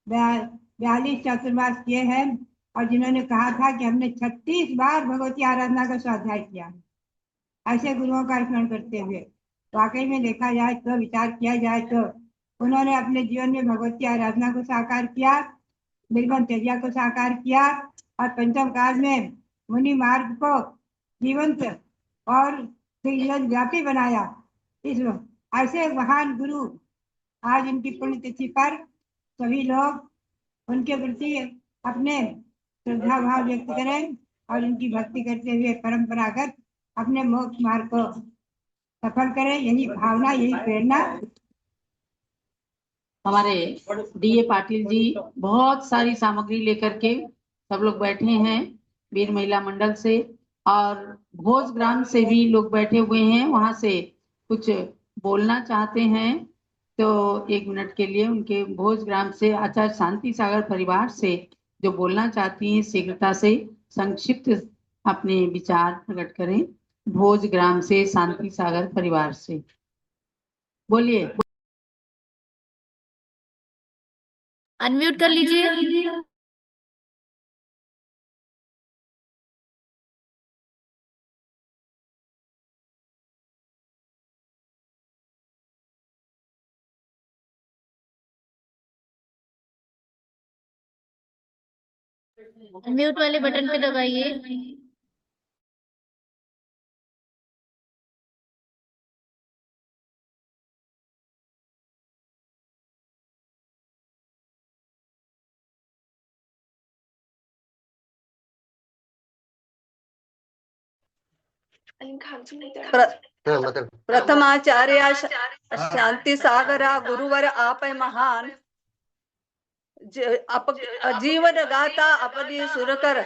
42 चातुर्मास किए हैं और जिन्होंने कहा था कि हमने 36 बार भगवती आराधना का स्वाध्याय किया है, ऐसे गुरुओं का स्मरण करते हुए वाकई में देखा जाए तो, विचार किया जाए तो, उन्होंने अपने जीवन में भगवती आराधना को साकार किया, निर्गुण चर्या को साकार किया और पंचम काल में मुनि मार्ग को जीवंत और जीवन व्यापी बनाया। इस ऐसे महान गुरु आज इनकी पुण्यतिथि पर सभी लोग उनके प्रति अपने श्रद्धा भाव व्यक्त करें और इनकी भक्ति करते हुए परंपरागत अपने मोक्ष मार्ग को सफल करें। यही भावना, यही प्रेरणा। हमारे डीए पाटिल जी बहुत सारी सामग्री लेकर के सब लोग बैठे हैं, वीर महिला मंडल से और भोजग्राम से भी लोग बैठे हुए हैं। वहां से कुछ बोलना चाहते हैं तो 1 मिनट के लिए उनके भोजग्राम से आचार्य शांति सागर परिवार से जो बोलना चाहती हैं शीघ्रता से संक्षिप्त अपने विचार प्रकट करें। भोजग्राम से शांति सागर परिवार से बोलिए। अनम्यूट कर लीजिए। अनम्यूट वाले बटन पे दबाइए। प्रथमाचार्य शांति सागरा गुरुवर आप महान, जीवन गाथा अपनी सुरकर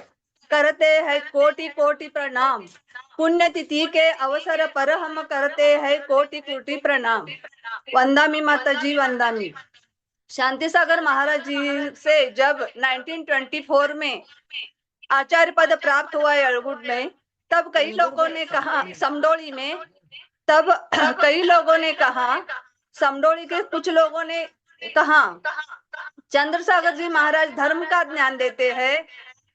करते हैं कोटि कोटि प्रणाम। पुण्यतिथि के अवसर पर हम करते हैं कोटि कोटि प्रणाम। वंदामी माता जी, वंदामी। शांति सागर महाराज जी से जब 1924 में आचार्य पद प्राप्त हुआ अड़गुड में, तब कई लोगों ने कहा समडोली में, तब कई लोगों ने कहा, समडोली के कुछ लोगों ने कहा चंद्रसागर जी महाराज धर्म का ज्ञान देते हैं,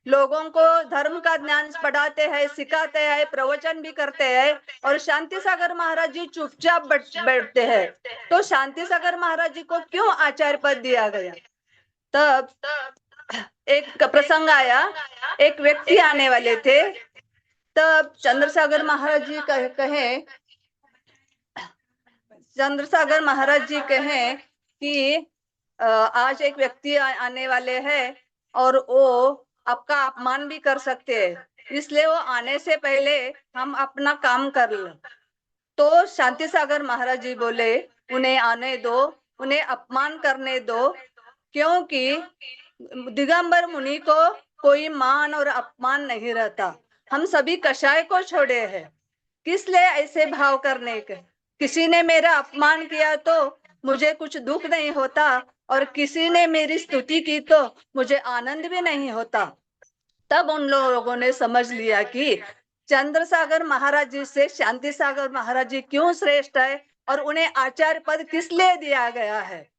लोगों को धर्म का ज्ञान पढ़ाते हैं, सिखाते हैं, प्रवचन भी करते हैं और शांति सागर महाराज जी चुपचाप बैठते हैं। तो शांति सागर महाराज जी को क्यों आचार्य पद दिया गया? तब एक प्रसंग आया, एक व्यक्ति आने वाले थे, तब चंद्रसागर महाराज जी चंद्रसागर महाराज जी कहे कि आज एक व्यक्ति आने वाले हैं और वो आपका अपमान भी कर सकते हैं, इसलिए वो आने से पहले हम अपना काम कर लें। तो शांति सागर महाराज जी बोले उन्हें आने दो, उन्हें अपमान करने दो, क्योंकि दिगंबर मुनि को कोई मान और अपमान नहीं रहता। हम सभी कषाय को छोड़े हैं। किस लिए ऐसे भाव करने के? किसी ने मेरा अपमान किया तो मुझे कुछ दुख नहीं होता, और किसी ने मेरी स्तुति की तो मुझे आनंद भी नहीं होता। तब उन लोगों ने समझ लिया कि चंद्रसागर महाराज जी से शांति सागर महाराज जी क्यों श्रेष्ठ है और उन्हें आचार्य पद किस लिए दिया गया है।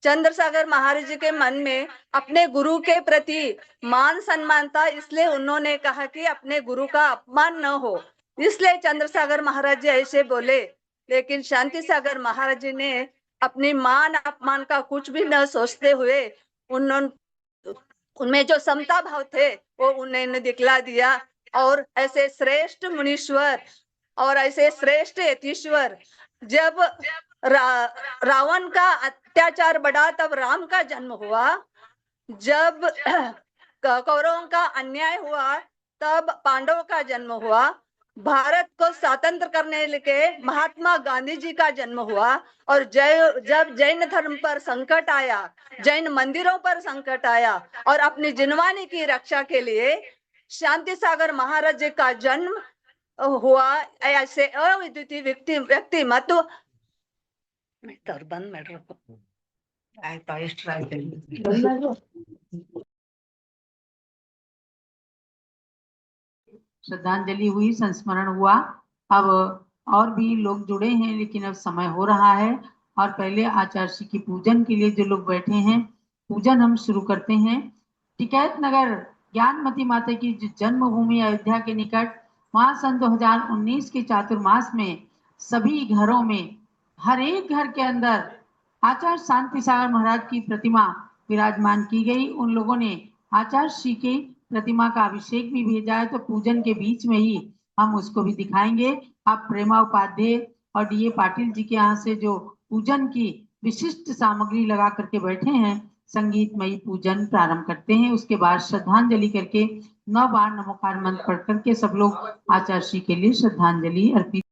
चंद्रसागर महाराज जी के मन में अपने गुरु के प्रति मान सम्मान था, इसलिए उन्होंने कहा कि अपने गुरु का अपमान न हो, इसलिए चंद्रसागर महाराज जी ऐसे बोले। लेकिन शांति सागर महाराज जी ने अपनी मान अपमान का कुछ भी न सोचते हुए उनमें जो समता भाव थे वो उन्होंने दिखला दिया, और ऐसे श्रेष्ठ मुनीश्वर और ऐसे श्रेष्ठ यतीश्वर, जब रावण का अत्याचार बढ़ा तब राम का जन्म हुआ, जब कौरवों का अन्याय हुआ तब पांडवों का जन्म हुआ, भारत को स्वतंत्र करने के महात्मा गांधी जी का जन्म हुआ, और जब जैन धर्म पर संकट आया, जैन मंदिरों पर संकट आया, और अपनी जिनवानी की रक्षा के लिए शांति सागर महाराज जी का जन्म हुआ। ऐसे अद्वितीय व्यक्ति मत श्रद्धांजलि हुई, संस्मरण हुआ। अब और भी लोग जुड़े हैं, लेकिन अब समय हो रहा है और पहले आचार्य श्री की पूजन के लिए जो लोग बैठे हैं, पूजन हम शुरू करते हैं। टिकैत नगर ज्ञानमती माता की जो जन्मभूमि अयोध्या के निकट, वहां सन 2019 के चातुर्मास में सभी घरों में, हर एक घर के अंदर आचार्य शांति सागर महाराज की प्रतिमा विराजमान की गई। उन लोगों ने आचार्य श्री की प्रतिमा का अभिषेक भी भेजा है, तो पूजन के बीच में ही हम उसको भी दिखाएंगे। आप प्रेमा उपाध्याय और डीए पाटिल जी के यहाँ से जो पूजन की विशिष्ट सामग्री लगा करके बैठे हैं, संगीतमयी पूजन प्रारंभ करते हैं। उसके बाद श्रद्धांजलि करके 9 बार नमोकार मंत्र पढ़ करके सब लोग आचार्य श्री के लिए श्रद्धांजलि अर्पित।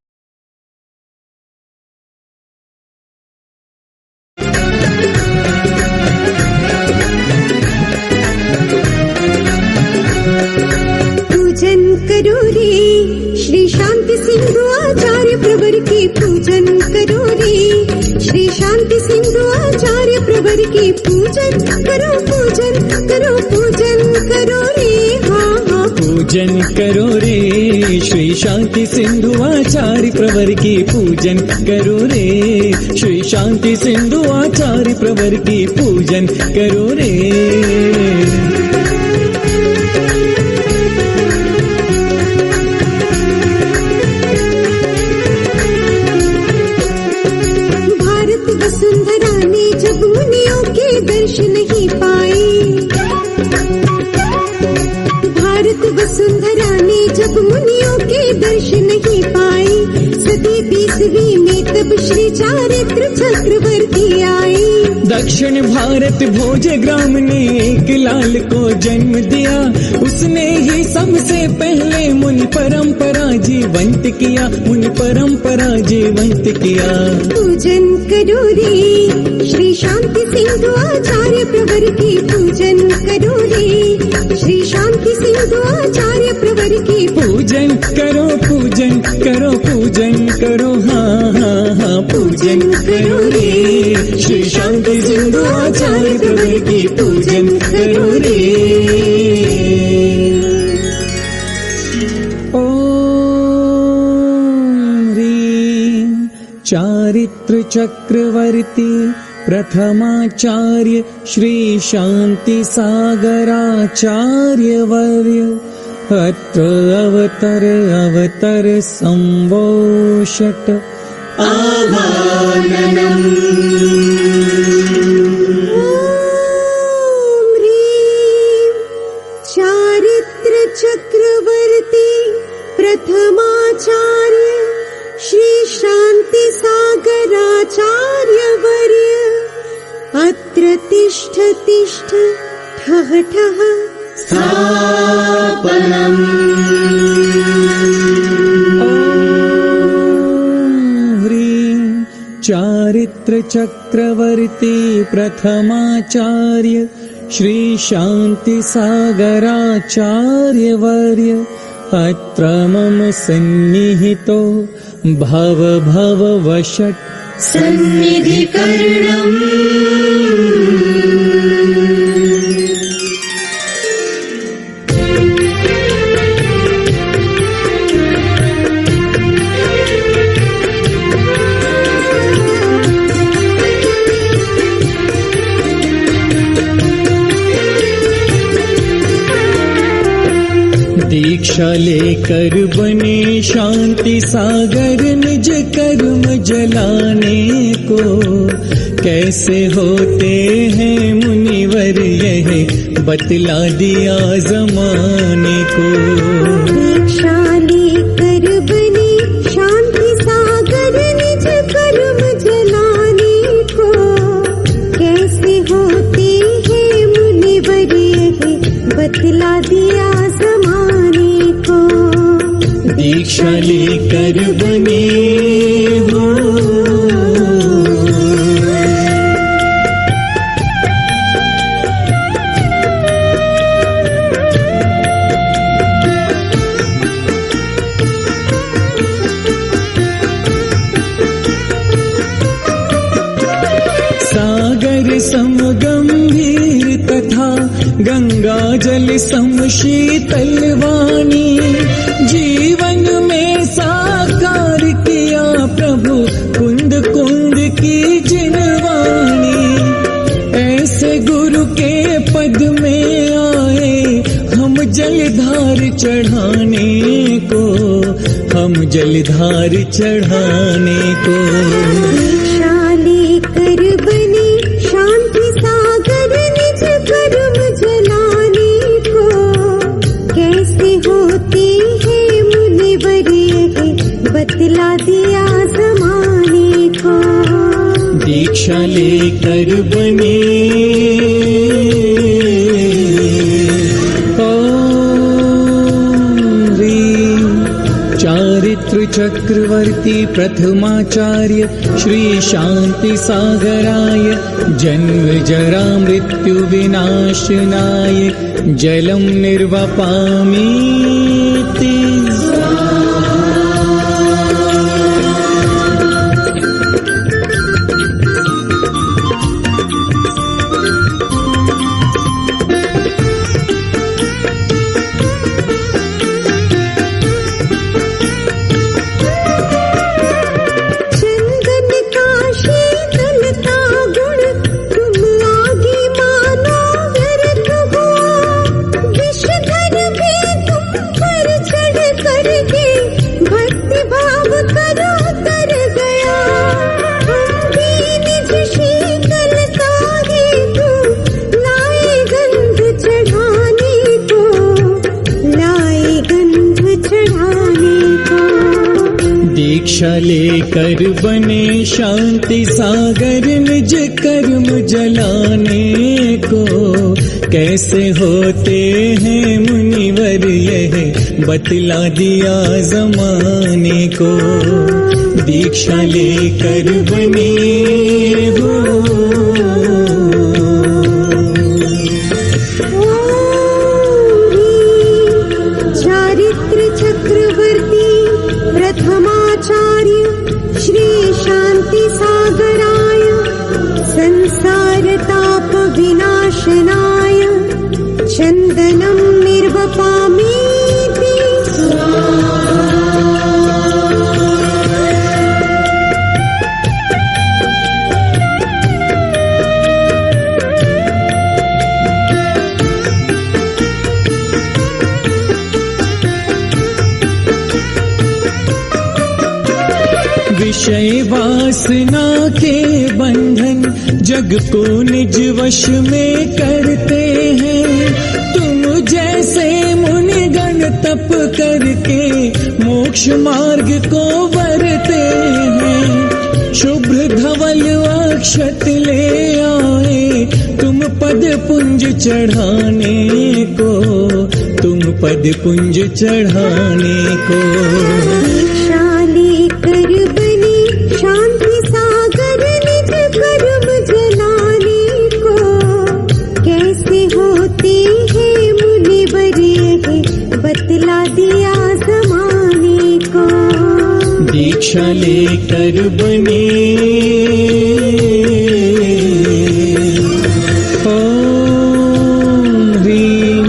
पूजन करो रे श्री शांति सिंधु आचार्य प्रवर की, पूजन करो रे श्री शांति सिंधु आचार्य प्रवर की, पूजन करो पूजन करो रे, हाँ हाँ पूजन करो रे श्री शांति सिंधु आचार्य प्रवर की, पूजन करो रे श्री शांति सिंधु आचार्य प्रवर की, पूजन करो रे। वसुंधरा ने जब मुनियों के दर्शन नहीं पाए, भारत वसुंधरा ने जब मुनियों के दर्शन नहीं पाए, सदी 20वीं में तब श्री चारित्र चक्रवर्ती आए। दक्षिण भारत भोजग्राम ने एक लाल को जन्म दिया, उसने ही सबसे पहले मुनि परंपरा जीवंत किया, मुनि परंपरा जीवंत किया। पूजन करो रे श्री शांति सिंधु आचार्य प्रवर की, पूजन करो रे श्री शांति सिंधु आचार्य प्रवर की, पूजन करो पूजन करो पूजन करो, हाँ हाँ हाँ पूजन करो रे श्री शांति सिंधु आचार्य प्रवर की, पूजन करो रे। ओम ह्रीं चारित्र चक्रवर्ती प्रथमाचार्य श्री शांति सागराचार्य वर्य, अत्र अवतर संवोषट आवाहनम्। ओम ह्रीं चारित्र चक्रवर्ती प्रथमाचार्य श्री शांति सागराचार्य वर्य, अत्र तिष्ठ तिष्ठ ठः ठः स्थापनम्। चारित्र चक्रवर्ती प्रथमाचार्य श्री शांति सागराचार्य वर्य, अत्र मम सन्निहितो भवभववशट् सन्निधिकरणम् दीक्षा लेकर बने शांति सागर निज कर्म जलाने को कैसे होते हैं मुनिवर यह बतला दिया जमाने को। दीक्षा लेकर बने शांति सागर निज कर्म जलाने को कैसे होते हैं मुनिवर यह बतला दिया जमाने को। दीक्षा लेकर बने हो सागर सम गंभीर तथा गंगा जल सम शीतल वाणी जीवन में साकार किया प्रभु कुंद कुंद की जिनवाणी। ऐसे गुरु के पद में आए हम जलधार चढ़ाने को, हम जलधार चढ़ाने को। दीक्षा लेकर बने शांति सागर निज कर्म जलाने को कैसे होते हैं मुनिवर यह बतला दिया जमाने को। दीक्षा लेकर बने चारित्र चक्रवर्ती प्रथमाचार्य श्री शांति सागराय जन्म जरा मृत्यु विनाशनाय जलम निर्वपामीति। दीक्षा लेकर बने शांति सागर निज कर्म जलाने को कैसे होते हैं मुनिवर यह बतला दिया जमाने को। दीक्षा लेकर बने हो चारित्र चक्रवर्ती प्रथमाचार्य श्री शांति सागराय संसार ताप विनाशनाय चंदनम निर्वपामीति। विषय वासना के बंधन जग को निज वश में करते हैं। तुम जैसे मुनिगण तप करके मोक्ष मार्ग को वरते हैं। शुभ्र धवल अक्षत ले आए तुम पद पुंज चढ़ाने को, तुम पद पुंज चढ़ाने को। दीक्षा लेकर बने शांति सागर निज कर्म जलाने को कैसे होते हैं मुनिवर यह बतला दिया दीक्षा लेकर बने ओम ह्रीं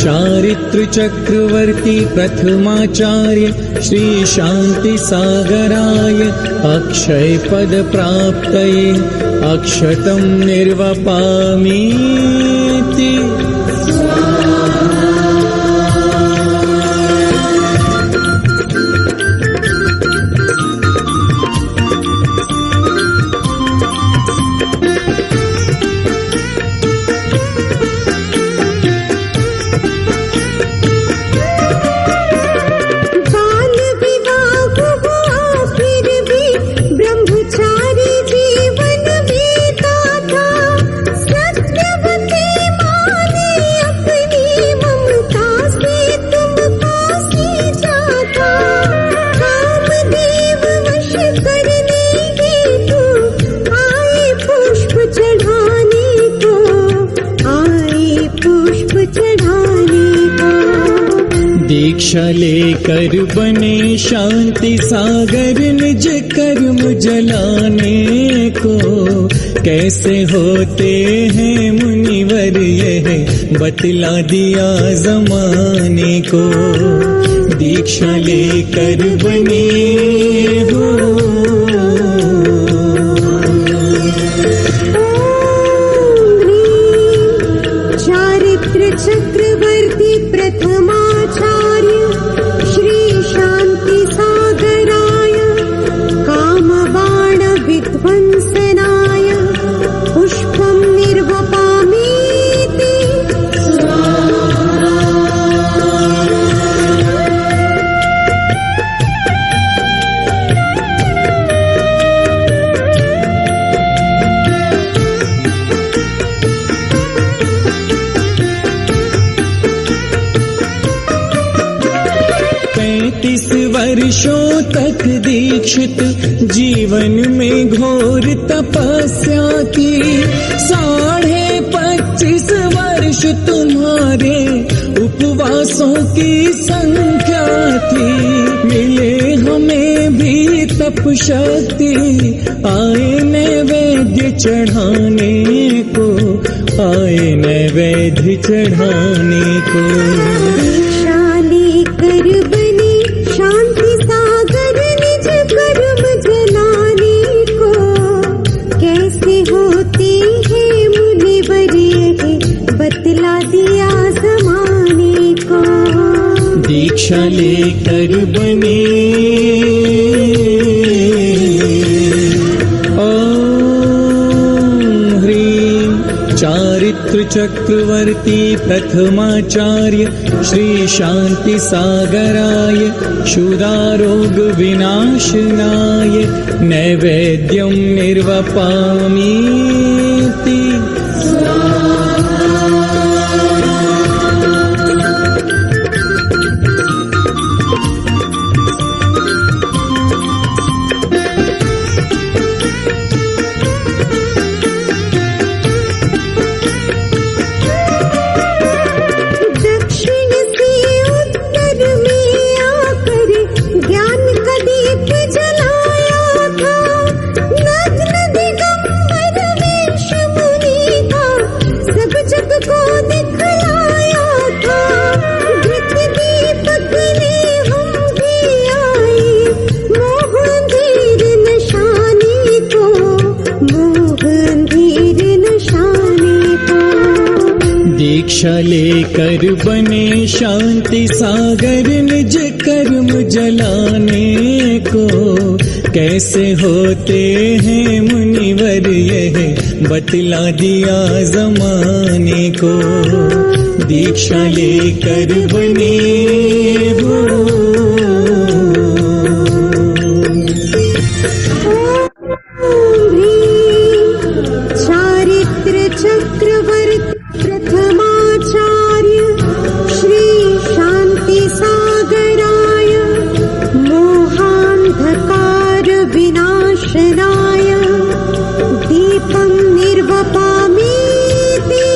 चारित्र चक्रवर्ती प्रथमाचार्य श्री शांति सागराय अक्षय पद प्राप्तये अक्षतं निर्वपामीति दीक्षा लेकर बने शांति सागर निज कर्म जलाने को कैसे होते हैं मुनिवर यह बतला दिया जमाने को दीक्षा लेकर बने हो चारित्र चक्रवर्ती प्रथमाचार्य श्री शांति सागराय कामबाण विध्वंसनाय पुष्पं निर्वपामीति वर्षों तक दीक्षित जीवन में घोर तपस्या की 25 वर्ष तुम्हारे उपवासों की संख्या थी मिले हमें भी तप शक्ति आए नैवेद्य चढ़ाने को आए नैवेद्य चढ़ाने को कर बने शांति सागर निज कर्म जलाने को कैसे होते हैं मुनिवर यह बतला दिया जमाने को दीक्षा लेकर बने ओम ह्रीं चारित्र चक्रवर्ती प्रथमाचार्य श्री शांति सागराय क्षुधारोग विनाशनाय नैवेद्यं निर्वपामीति दीक्षा लेकर बने शांति सागर निज कर्म जलाने को कैसे होते हैं मुनिवर यह बतला दिया जमाने को दीक्षा लेकर बने हो चारित्र चक्रवर्ती प्रथमाचार्य श्री शांति सागराय मोहांधकार विनाशनाय दीपं निर्वपामीति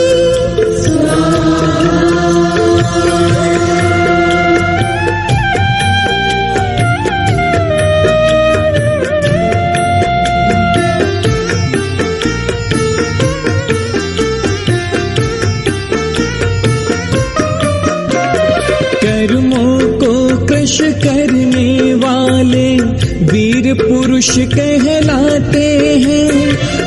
पुरुष कहलाते हैं।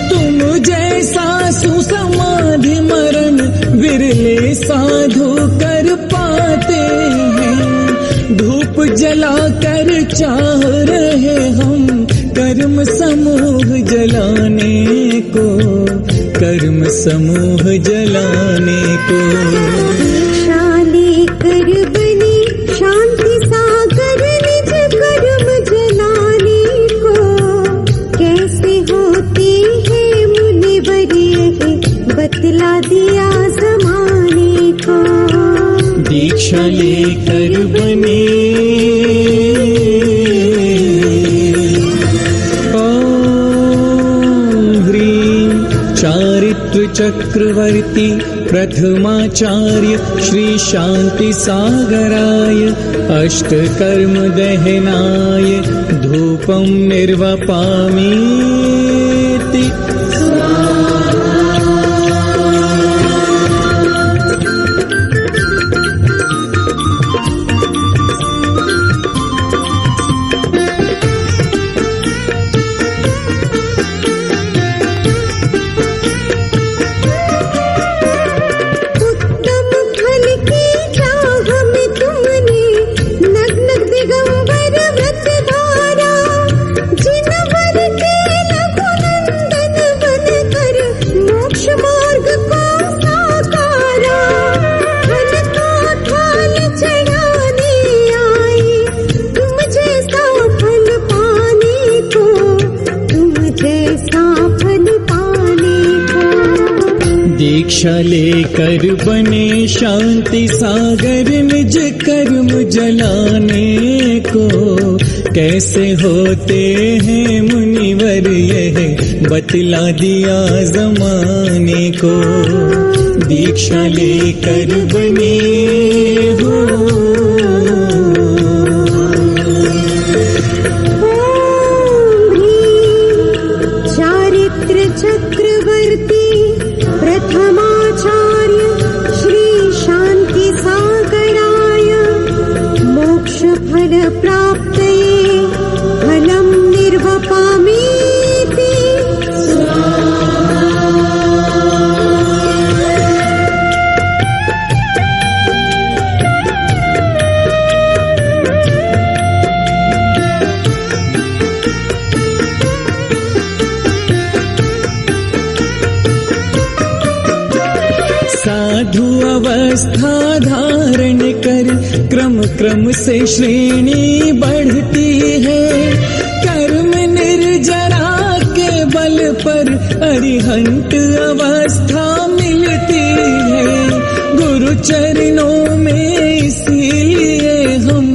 तुम जैसा सुसमाधि मरण विरले साधु कर पाते हैं। धूप जला कर चाह रहे हम कर्म समूह जलाने को, कर्म समूह जलाने को। शाले कर बने शांति सागर निज कर्म जलाने को, कैसे होते हैं मुनिवर ये बतला दिया जमाने को। दीक्षा लेकर बने चारित्र चक्रवर्ती प्रथमाचार्य श्री शांति सागराय अष्ट कर्म दहनाय धूपम निर्वपामीति। दीक्षा लेकर बने शांति सागर निज कर्म जलाने को, कैसे होते हैं मुनिवर यह बतला दिया जमाने को। दीक्षा लेकर बने हो चारित्र चक्रवर्ती प्रथमाचार्य श्री शांति सागराय मोक्ष फल प्राप्तये फलम निर्वपामीति। साधु अवस्था धारण कर क्रम क्रम से श्रेणी बढ़ती है। कर्म निर्जरा के बल पर अरिहंत अवस्था मिलती है। गुरु चरणों में इसीलिए हम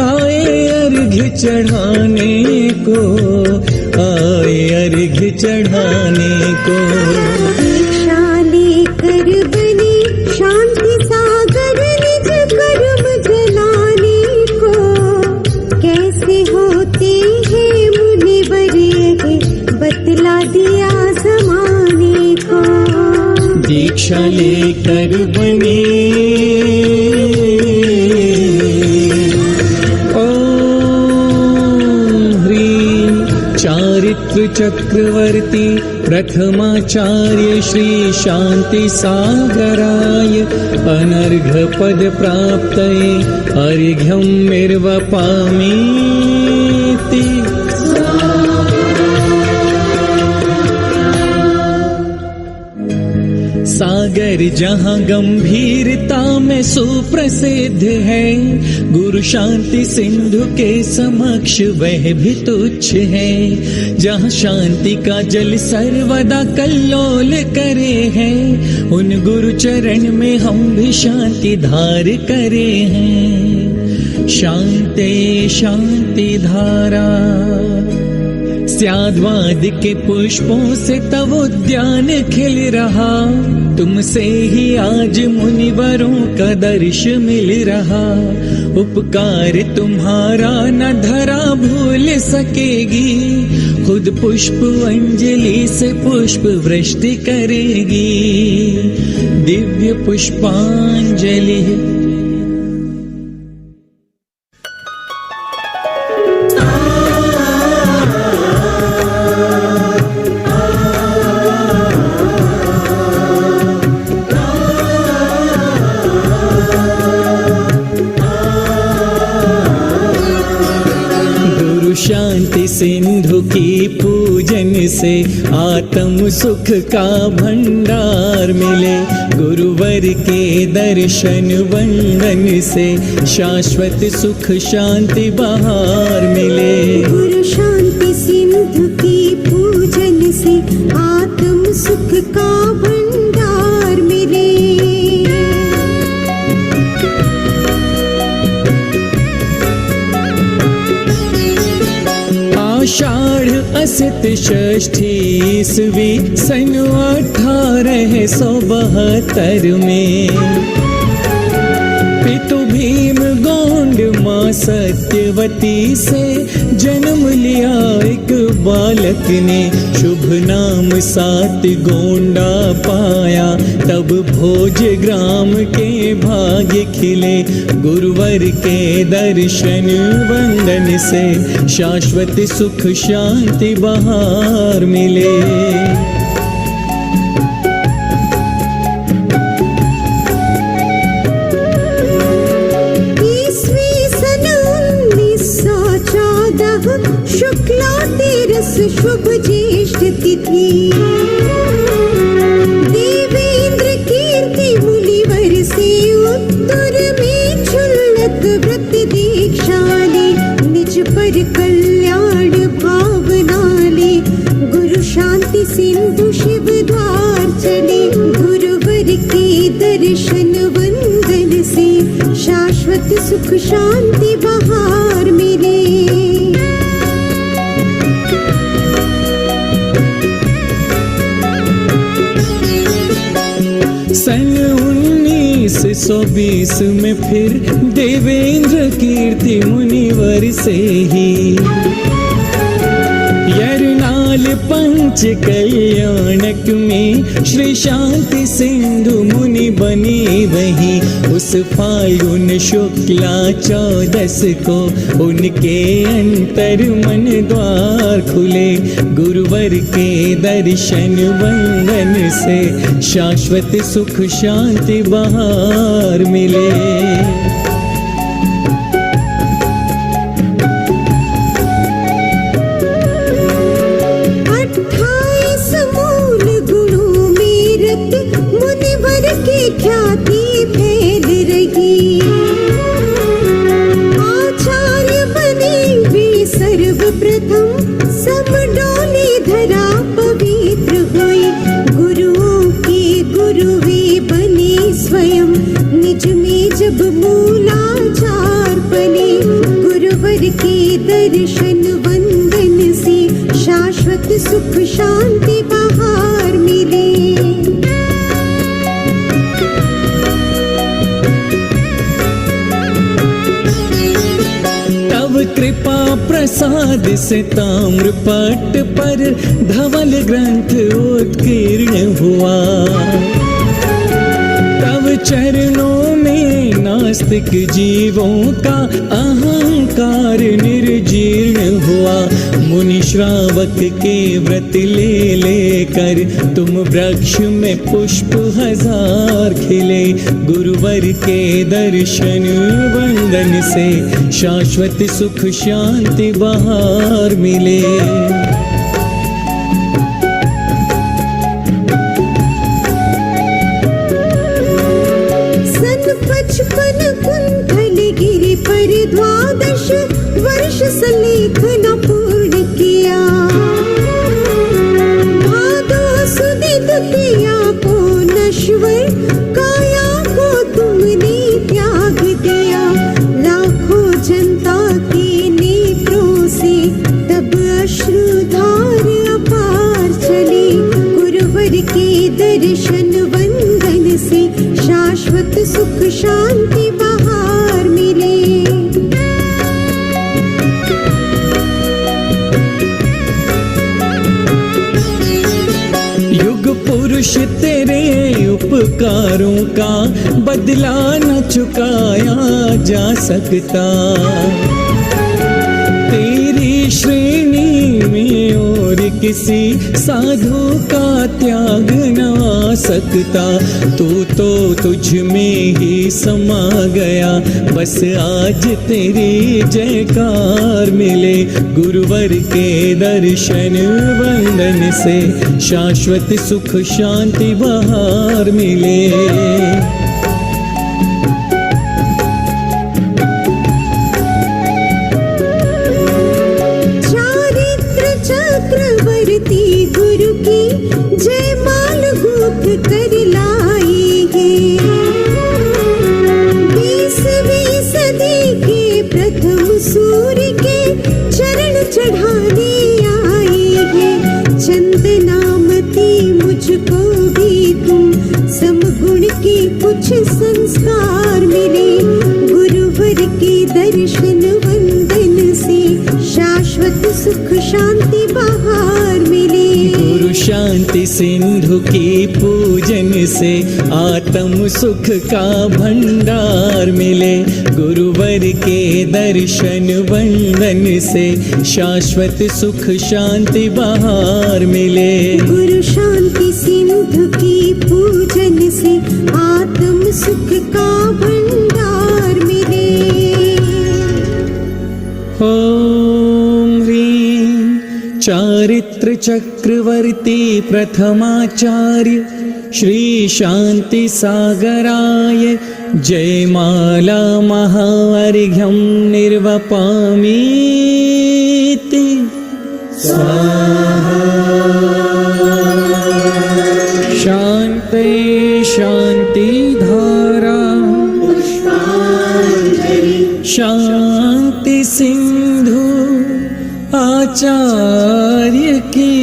आए अर्घ्य चढ़ाने को, आए अर्घ्य चढ़ाने को। कर बने शांति सागर निज कर्म जलाने को, कैसे होते हैं मुनिवर ये बतला दिया जमाने को। दीक्षा लेकर बने चारित्र चक्रवर्ती प्रथमाचार्य श्री शांति सागराय अनर्घ पद प्राप्तये अर्घ्यं निर्वपामीति। सागर जहाँ गंभीरता में सुप्रसिद्ध है, गुरु शांति सिंधु के समक्ष वह भी तुच्छ है। जहाँ शांति का जल सर्वदा कल्लोल करे हैं, उन गुरु चरण में हम भी शांति धार करे हैं। शांति शांति धारा स्याद्वाद के पुष्पों से तव उद्यान खिल रहा, तुमसे ही आज मुनिवरों का दर्श मिल रहा। उपकार तुम्हारा न धरा भूल सकेगी, खुद पुष्प अंजलि से पुष्प वृष्टि करेगी। दिव्य पुष्पांजलि सिंधु की पूजन से आत्म सुख का भंडार मिले। गुरुवर के दर्शन वंदन से शाश्वत सुख शांति बहार मिले। गुरु शांति सिंधु की पूजन से आत्म सुख का भंडार मिले। आषाढ़ असित षष्ठी ईस्वी सन 1872 में पितु भीम गोंड माँ सत्यवती से जन्म लिया एक बालक ने। शुभ नाम सात गोंडा पाया तब भोज ग्राम के भाग्य खिले। गुरुवर के दर्शन वंदन से शाश्वत सुख शांति बहार मिले। शुक्ला तेरस शुभ ज्येष्ठ तिथि देवेंद्र कीर्ति मुनिवर से उत्तर में क्षुल्लक व्रत दीक्षा ले। निज पर कल्याण भावना ले गुरु शांति सिंधु शिव द्वार चले। गुरुवर के दर्शन वंदन से शाश्वत सुख शांति बहार मिले। सन 1920 में फिर देवेंद्र कीर्ति मुनिवर से ही यरनाल पंच कल्याणक में श्री शांति सिंधु मुनि बने वही। उस फाल्गुन शुक्ला 14 को उनके अंतर मन द्वार खुले। गुरुवर के दर्शन वंदन से शाश्वत सुख शांति बहार मिले। ख्याति फैल रही आचार्य बने वे सर्वप्रथम समडोली धरा पवित्र हुए। गुरुओं के गुरु वे बने स्वयं निज में जब मूलाचार बने। गुरुवर के दर्शन वंदन से शाश्वत सुख शांति बहार मिले। कृपा प्रसाद से ताम्रपट पर धवल ग्रंथ उत्कीर्ण हुआ। तब चरणों में नास्तिक जीवों का अहंकार निर्जीर्ण हुआ। मुनि श्रावक के व्रत ले लेकर तुम वृक्ष में पुष्प 1000 खिले। गुरुवर के दर्शन वंदन से शाश्वत सुख शांति बहार मिले। सन 55 कुंथल गिरि पर 12 वर्ष सलेखन पूर्ण किया। भादो सुद द्वितीया को नश्वर काया को तुमने त्याग दिया। लाखों जनता के नेत्रों से तब अश्रुधार अपार चले। गुरुवर के दर्शन वंदन से शाश्वत सुख शांति बहार मिले। युग पुरुष तेरे उपकारों का बदला न चुकाया जा सकता। तेरी श्रेणी में और किसी साधु का त्याग न आ सकता, तू तो तुझ में ही समा गया। बस आज तेरी जयकार मिले, गुरुवर के दर्शन वंदन से शाश्वत सुख शांति बहार मिले। चारित्र चक्रवर्ती गुरु की जयमाल गूंथ कर लाएंगे। 20वीं सदी के प्रथम सूर्य के चरण चढ़ाने आएंगे। चंदनामती मुझको भी तुम समगुण के कुछ संस्कार मिले, गुरुवर के दर्शन वंदन से शाश्वत सुख शांति बहार मिले। गुरु शांति सिंधु की पूजन से आत्म सुख का भंडार मिले, गुरुवर के दर्शन वंदन से शाश्वत सुख शांति बहार मिले। गुरु शांति सिंधु की पूजन से आत्म सुख का भंडार मिले। ओम ह्रीं चारित्र चक्रवर्ती प्रथमाचार्य श्री शांति सागराय जयमाला महार्घ्यं निर्वपामि स्वाहा। शांति शांति धारा शांति सिंधु आचार्य की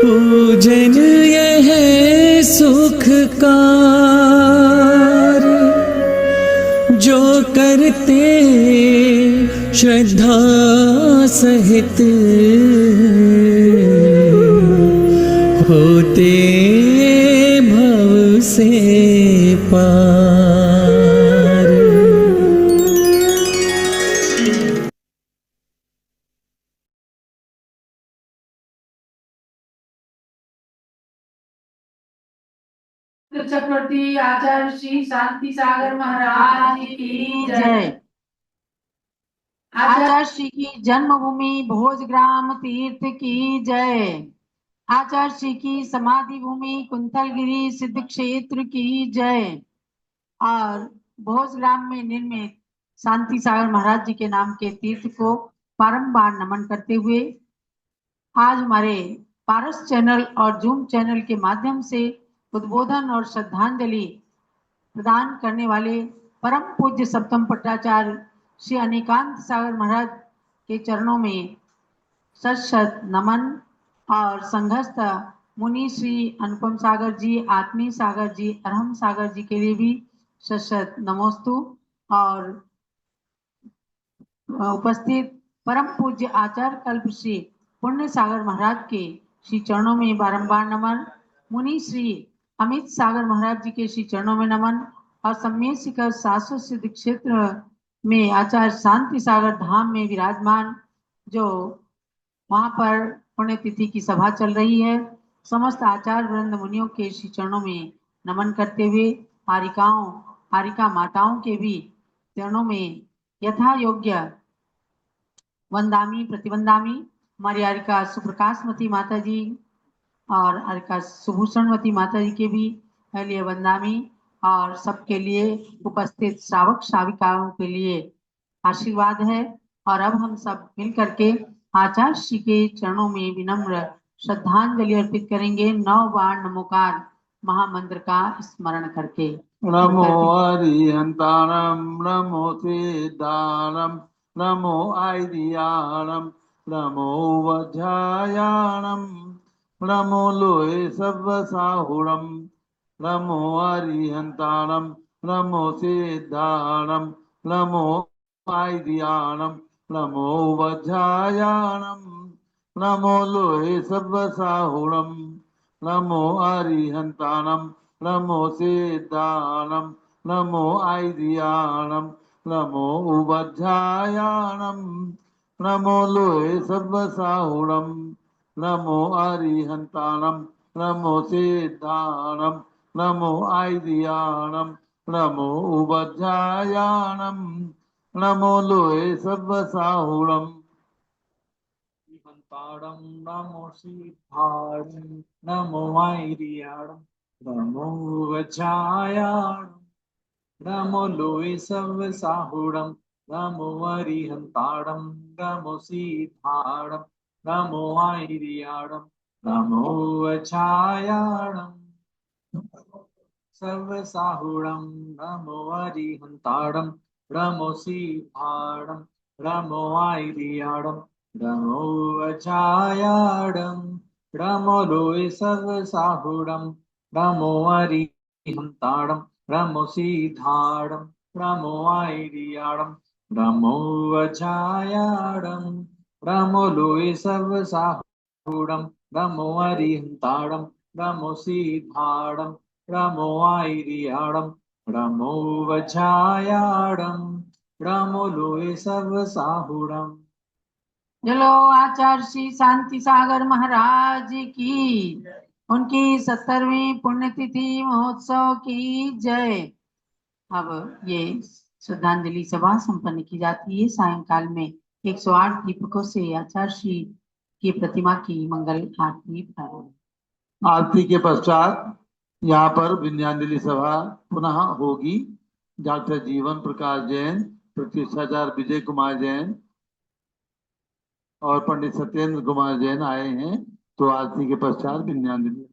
पूजन यह है सुख कार्य जो करते श्रद्धा सहित होते भव से पार। चक्रवर्ती आचार्य श्री शांति सागर महाराज की जय। आचार्य श्री की जन्मभूमि भोजग्राम तीर्थ की जय। आचार्य श्री की समाधि भूमि कुंतलगिरी सिद्ध क्षेत्र की जय। और भोजग्राम में निर्मित शांति सागर महाराज जी के नाम के तीर्थ को बारंबार नमन करते हुए आज हमारे पारस चैनल और जूम चैनल के माध्यम से उद्बोधन और श्रद्धांजलि प्रदान करने वाले परम पूज्य सप्तम पट्टाचार्य श्री अनिकांत सागर महाराज के चरणों में शत शत नमन और संघस्थ मुनि श्री अनुपम सागर जी, आत्मीय सागर जी, अरहम सागर जी के लिए भी शत शत नमोस्तु। और उपस्थित परम पूज्य आचार्य कल्प श्री पुण्य सागर महाराज के श्री चरणों में बारंबार नमन। मुनि श्री अमित सागर महाराज जी के श्री चरणों में नमन। और सम्मेद शिखर शाश्वत सिद्ध क्षेत्र में आचार्य शांति सागर धाम में विराजमान जो वहां पर पुण्यतिथि की सभा चल रही है, समस्त आचार्य वृंद मुनियों के श्री चरणों में नमन करते हुए हारिका माताओं के भी चरणों में यथा योग्य वंदामी प्रतिवंदामी। हमारी हारिका सुप्रकाशमती माता जी और हारिका सुभूषणवती माता जी के भी लिए वंदामी और सबके लिए उपस्थित श्रावक श्राविकाओं के लिए आशीर्वाद है। और अब हम सब मिल करके आचार्य श्री के चरणों में विनम्र श्रद्धांजलि अर्पित करेंगे 9 बार नमोकार महामंत्र का स्मरण करके। नमो हरिहंतारम नमो सिद्धारम नमो आइदियारम नमो वज्रायाणम नमो लोहे सर्वसाहुरम नमो हरिहंतारम नमो सिद्धारम नमो आइदियारम नमो वज्रायाणम नमो लोहे सर्वसाहुरम नमो हरिहंतारम नमो सिद्धारम नमो आइदियारम नमो वज्रायाणम नमो लोहे सर्वसाहुरम नमो अरिहंताणम नमो सिद्धाणम नमो आइदियाणम नमो उपाध्यायाणम नमो लोए सर्वसाहुणम हंताड़म नमो सिद्धाणम नमो आइदियाणम नमो वज्रायाणम नमो लोए सर्वसाहुणम नमो अरिहंताणम नमो सिद्धाणम नमो आइदियाणम नमो वज्रायाणम सर्वसाहुणम नमो अरिहंताणम नमो सिद्धाणम नमो आइदियाणम नमो वज्रायाणम नमो लोए सर्वसाहुणम नमो अरिहंताणम नमो सिद्धाणम नमो आइदियाणम नमो वज्रायाणम नमो लोए सर्वसाहुणम नमो अरिहंताणम नमो सिद्धाणम नमो आइदियाणम नमो वज्रायाणम नमो लोए सर्वसाहुणम। चलो आचार्य श्री शांति सागर महाराज की, उनकी 70वीं पुण्यतिथि महोत्सव की जय। अब ये श्रद्धांजलि सभा संपन्न की जाती है। सायंकाल में 108 दीपकों से आचार्य श्री की प्रतिमा की मंगल आरती प्रारंभ। आरती के पश्चात यहाँ पर विन्यांजलि सभा पुनः होगी। डॉक्टर जीवन प्रकाश जैन, प्रतिष्ठाचार्य विजय कुमार जैन और पंडित सत्येंद्र कुमार जैन आए हैं, तो आरती के पश्चात विन्यांजलि